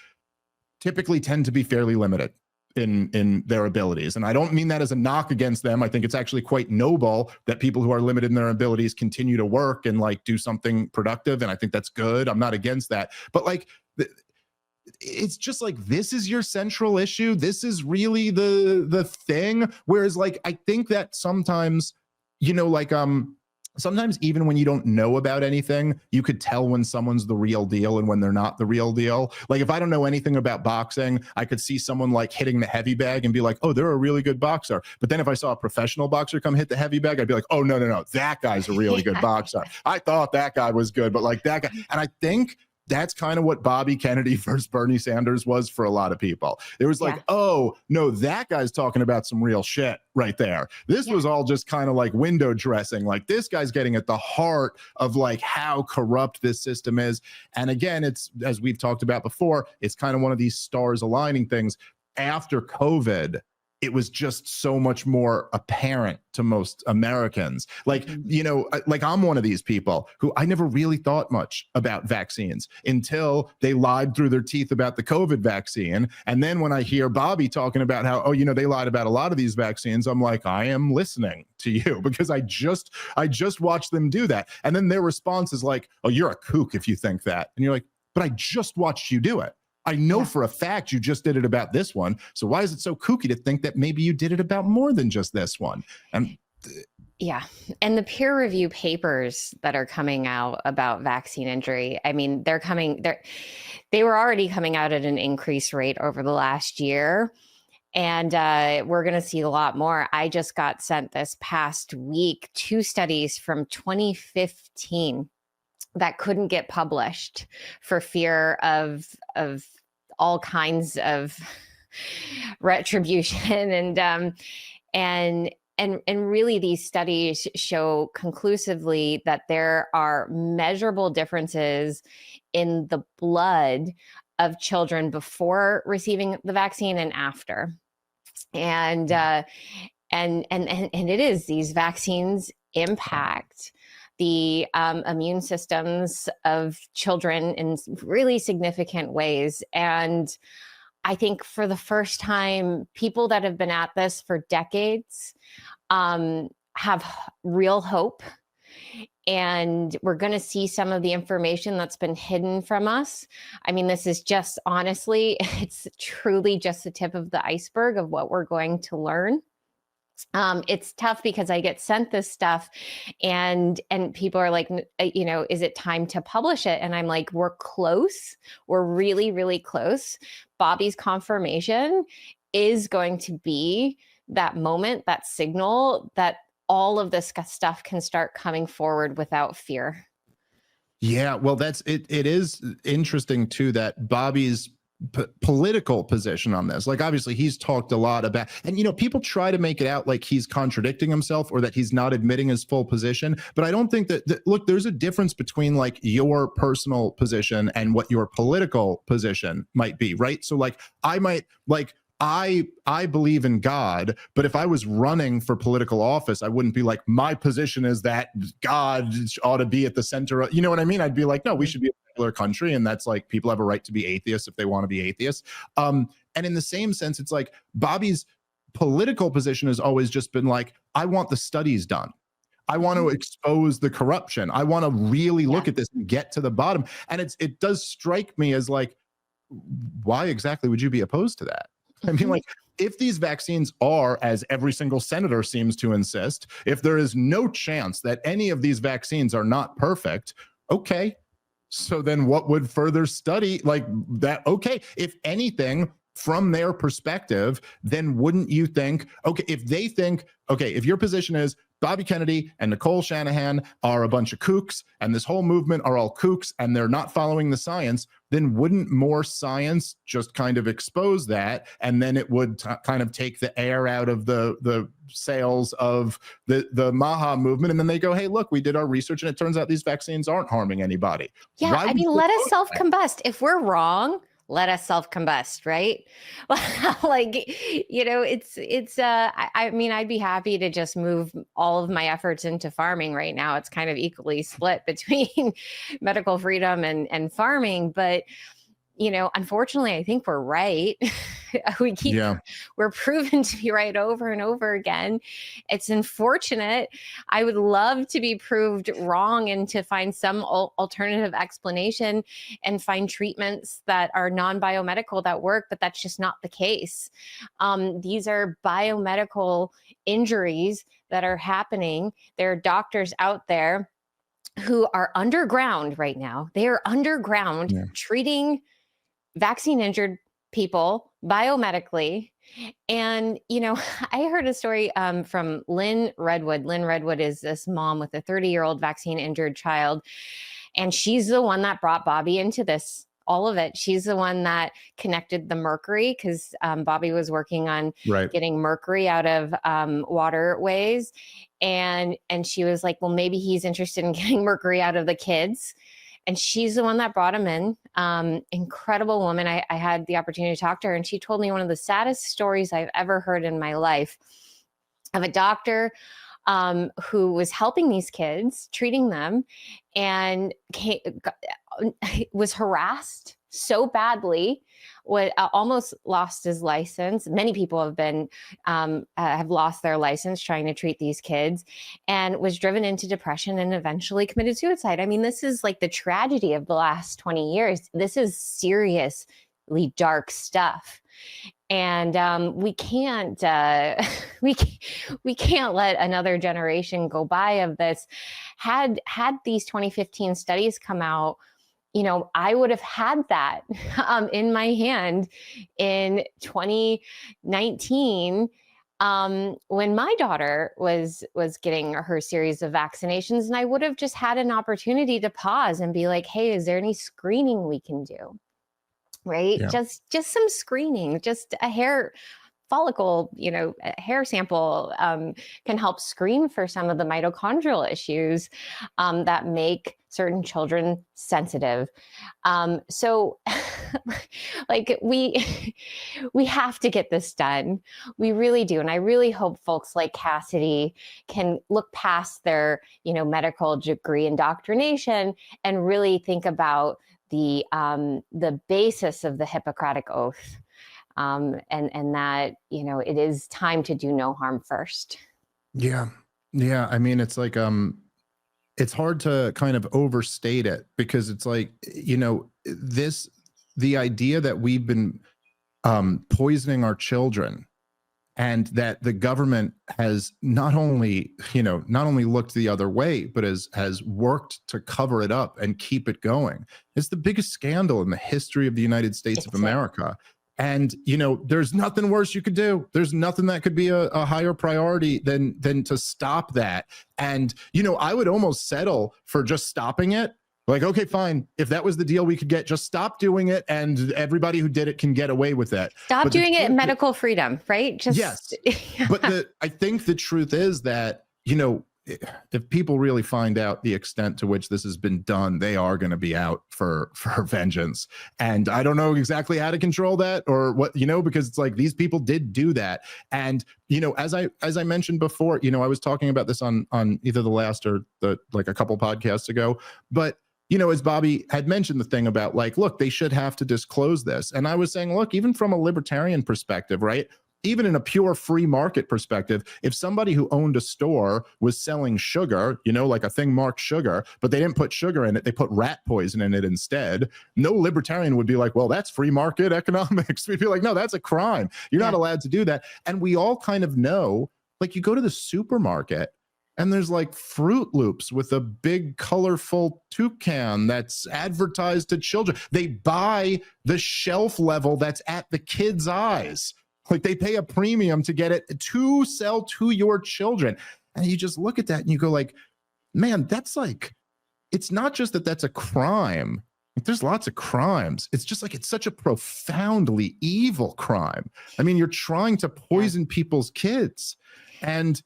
typically tend to be fairly limited in their abilities. And I don't mean that as a knock against them. I think it's actually quite noble that people who are limited in their abilities continue to work and like do something productive. And I think that's good. I'm not against that. But like, it's just like, this is your central issue. This is really the thing. Whereas like, I think that sometimes, sometimes even when you don't know about anything, you could tell when someone's the real deal and when they're not the real deal. Like if I don't know anything about boxing, I could see someone like hitting the heavy bag and be like, oh, they're a really good boxer. But then if I saw a professional boxer come hit the heavy bag, I'd be like, oh, no, that guy's a really good boxer. I thought that guy was good, but like that guy. And I think That's kind of what Bobby Kennedy versus Bernie Sanders was for a lot of people. It was like, oh, no, that guy's talking about some real shit right there. This was all just kind of like window dressing. Like, this guy's getting at the heart of like how corrupt this system is. And again, it's, as we've talked about before, it's kind of one of these stars aligning things. After COVID, it was just so much more apparent to most Americans. Like, you know, like I'm one of these people who I never really thought much about vaccines until they lied through their teeth about the COVID vaccine. And then when I hear Bobby talking about how, oh, you know, they lied about a lot of these vaccines, I'm like, I am listening to you because I just watched them do that. And then their response is like, oh, you're a kook if you think that. And you're like, but I just watched you do it. I know for a fact you just did it about this one. So why is it so kooky to think that maybe you did it about more than just this one? And and the peer review papers that are coming out about vaccine injury, I mean, they were already coming out at an increased rate over the last year. And we're going to see a lot more. I just got sent this past week 2 studies from 2015 that couldn't get published for fear of all kinds of retribution. And really these studies show conclusively that there are measurable differences in the blood of children before receiving the vaccine and after. And it is, these vaccines impact the immune systems of children in really significant ways. And I think for the first time, people that have been at this for decades have real hope. And we're going to see some of the information that's been hidden from us. I mean, this is just, honestly, it's truly just the tip of the iceberg of what we're going to learn. It's tough because I get sent this stuff and people are like, you know, is it time to publish it? And I'm like, we're close. We're really, really close. Bobby's confirmation is going to be that moment, that signal that all of this stuff can start coming forward without fear. Yeah, well, that's it. It is interesting too that Bobby's political position on this, like obviously he's talked a lot about, and you know, people try to make it out like he's contradicting himself or that he's not admitting his full position, but I don't think that look, there's a difference between like your personal position and what your political position might be, right? So like I might like I believe in God, but if I was running for political office, I wouldn't be like, my position is that God ought to be at the center of, you know what I mean? I'd be like, no, we should be a secular country, and that's like, people have a right to be atheists if they want to be atheists. And in the same sense, it's like Bobby's political position has always just been like, I want the studies done. I want to expose the corruption. I want to really look at this and get to the bottom. And it does strike me as like, why exactly would you be opposed to that? I mean, like, if these vaccines are, as every single senator seems to insist, if there is no chance that any of these vaccines are not perfect, okay, so then what would further study like that? Okay, if anything, from their perspective, then wouldn't you think, okay, if they think, okay, if your position is Bobby Kennedy and Nicole Shanahan are a bunch of kooks and this whole movement are all kooks and they're not following the science, then wouldn't more science just kind of expose that? And then it would kind of take the air out of the sails of the Maha movement. And then they go, hey, look, we did our research and it turns out these vaccines aren't harming anybody. Yeah, I mean, let us self-combust. If we're wrong, let us self-combust, right? Like, you know, I mean, I'd be happy to just move all of my efforts into farming right now. It's kind of equally split between medical freedom and farming, but you know, unfortunately, I think we're right. We're proven to be right over and over again. It's unfortunate. I would love to be proved wrong and to find some alternative explanation and find treatments that are non-biomedical that work, but that's just not the case. These are biomedical injuries that are happening. There are doctors out there who are underground right now. They are underground treating vaccine injured people biomedically. And, you know, I heard a story from Lynn Redwood. Lynn Redwood is this mom with a 30-year-old vaccine injured child. And she's the one that brought Bobby into this, all of it. She's the one that connected the mercury, because Bobby was working on getting mercury out of waterways. And she was like, well, maybe he's interested in getting mercury out of the kids. And she's the one that brought him in. Incredible woman. I had the opportunity to talk to her, and she told me one of the saddest stories I've ever heard in my life of a doctor who was helping these kids, treating them, and was harassed so badly, almost lost his license. Many people have been have lost their license trying to treat these kids, and was driven into depression and eventually committed suicide. I mean, this is like the tragedy of the last 20 years. This is seriously dark stuff. And we can't we can't let another generation go by of this. Had these 2015 studies come out, you know, I would have had that in my hand in 2019 when my daughter was getting her series of vaccinations, and I would have just had an opportunity to pause and be like, hey, is there any screening we can do? Right? Yeah. Just some screening, just a hair follicle, you know, a hair sample can help screen for some of the mitochondrial issues that make certain children sensitive. So like we have to get this done. We really do. And I really hope folks like Cassidy can look past their, you know, medical degree indoctrination and really think about the basis of the Hippocratic Oath, and that, you know, it is time to do no harm first. Yeah. I mean, it's like it's hard to kind of overstate it, because it's like, you know, the idea that we've been poisoning our children, and that the government has not only looked the other way, but has worked to cover it up and keep it going. It's the biggest scandal in the history of the United States of America. And, you know, there's nothing worse you could do. There's nothing that could be a higher priority than to stop that. And, you know, I would almost settle for just stopping it. Like, okay, fine. If that was the deal we could get, just stop doing it, and everybody who did it can get away with it. Stop doing it, medical freedom, right? Just yes. But I think the truth is that, you know, if people really find out the extent to which this has been done, they are going to be out for vengeance. And I don't know exactly how to control that, or what, you know, because it's like these people did do that. And, you know, as I mentioned before, you know, I was talking about this on either the last or like a couple podcasts ago, but you know, as Bobby had mentioned the thing about like, look, they should have to disclose this. And I was saying, look, even from a libertarian perspective, right? Even in a pure free market perspective, if somebody who owned a store was selling sugar, you know, like a thing marked sugar, but they didn't put sugar in it, they put rat poison in it instead, no libertarian would be like, well, that's free market economics. We'd be like, no, that's a crime. You're not allowed to do that. And we all kind of know, like, you go to the supermarket and there's like Fruit Loops with a big colorful toucan that's advertised to children. They buy the shelf level that's at the kids' eyes. Like, they pay a premium to get it to sell to your children. And you just look at that and you go like, man, that's like, it's not just that that's a crime. Like, there's lots of crimes. It's just like, it's such a profoundly evil crime. I mean, you're trying to poison people's kids. And,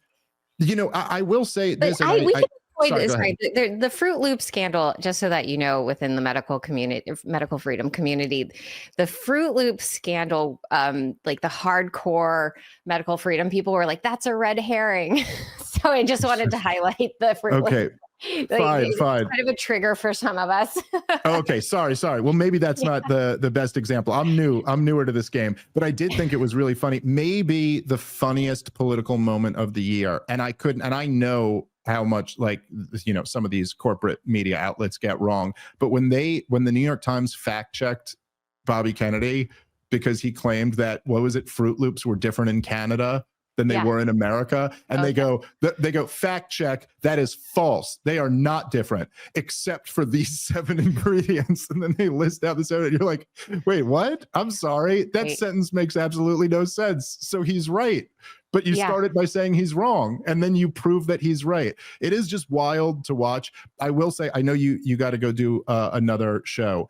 you know, I will say this. The Fruit Loop scandal, just so that you know, within the medical community, medical freedom community, the Fruit Loop scandal, like the hardcore medical freedom people were like, that's a red herring. So I just wanted to highlight the Fruit Loop. Fine. Kind of a trigger for some of us. Okay, sorry. Well, maybe that's not the best example. I'm newer to this game, but I did think it was really funny. Maybe the funniest political moment of the year. And I know how much, like, you know, some of these corporate media outlets get wrong. But when the New York Times fact checked Bobby Kennedy because he claimed that, what was it, Fruit Loops were different in Canada than they Yeah. were in America. And they go, fact check, that is false. They are not different, except for these 7 ingredients. And then they list out the 7. You're like, wait, what? I'm sorry. That sentence makes absolutely no sense. So he's right. But you started by saying he's wrong, and then you prove that he's right. It is just wild to watch. I will say, I know you got to go do another show.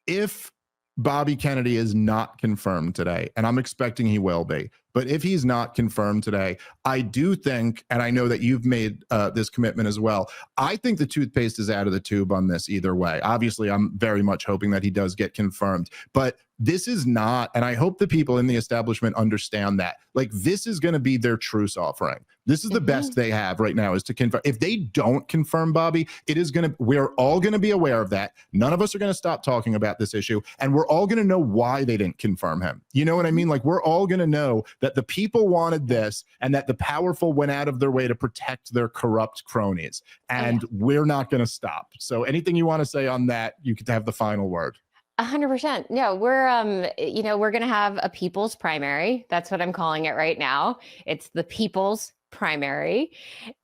If Bobby Kennedy is not confirmed today, and I'm expecting he will be, but if he's not confirmed today, I do think, and I know that you've made this commitment as well, I think the toothpaste is out of the tube on this either way. Obviously, I'm very much hoping that he does get confirmed, but this is not, and I hope the people in the establishment understand that, like, this is going to be their truce offering. This is the best they have right now, is to confirm. If they don't confirm Bobby, it is going to, we're all going to be aware of that. None of us are going to stop talking about this issue, and we're all going to know why they didn't confirm him. You know what I mean? Like, we're all going to know that the people wanted this, and that the powerful went out of their way to protect their corrupt cronies, and we're not going to stop. So anything you want to say on that, you could have the final word. 100%. No, we're, you know, we're going to have a people's primary. That's what I'm calling it right now. It's the people's primary.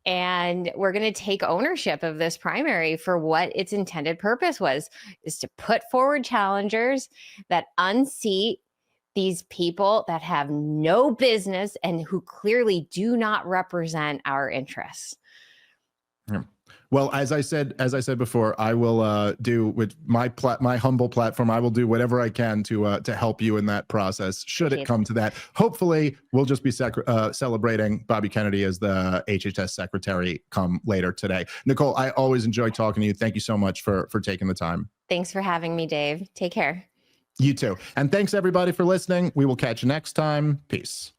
And we're going to take ownership of this primary for what its intended purpose was, is to put forward challengers that unseat these people that have no business and who clearly do not represent our interests. Yeah. Well, as I said before, I will do with my humble platform. I will do whatever I can to help you in that process. Should it come to that, hopefully we'll just be celebrating Bobby Kennedy as the HHS secretary come later today. Nicole, I always enjoy talking to you. Thank you so much for taking the time. Thanks for having me, Dave. Take care. You too. And thanks everybody for listening. We will catch you next time. Peace.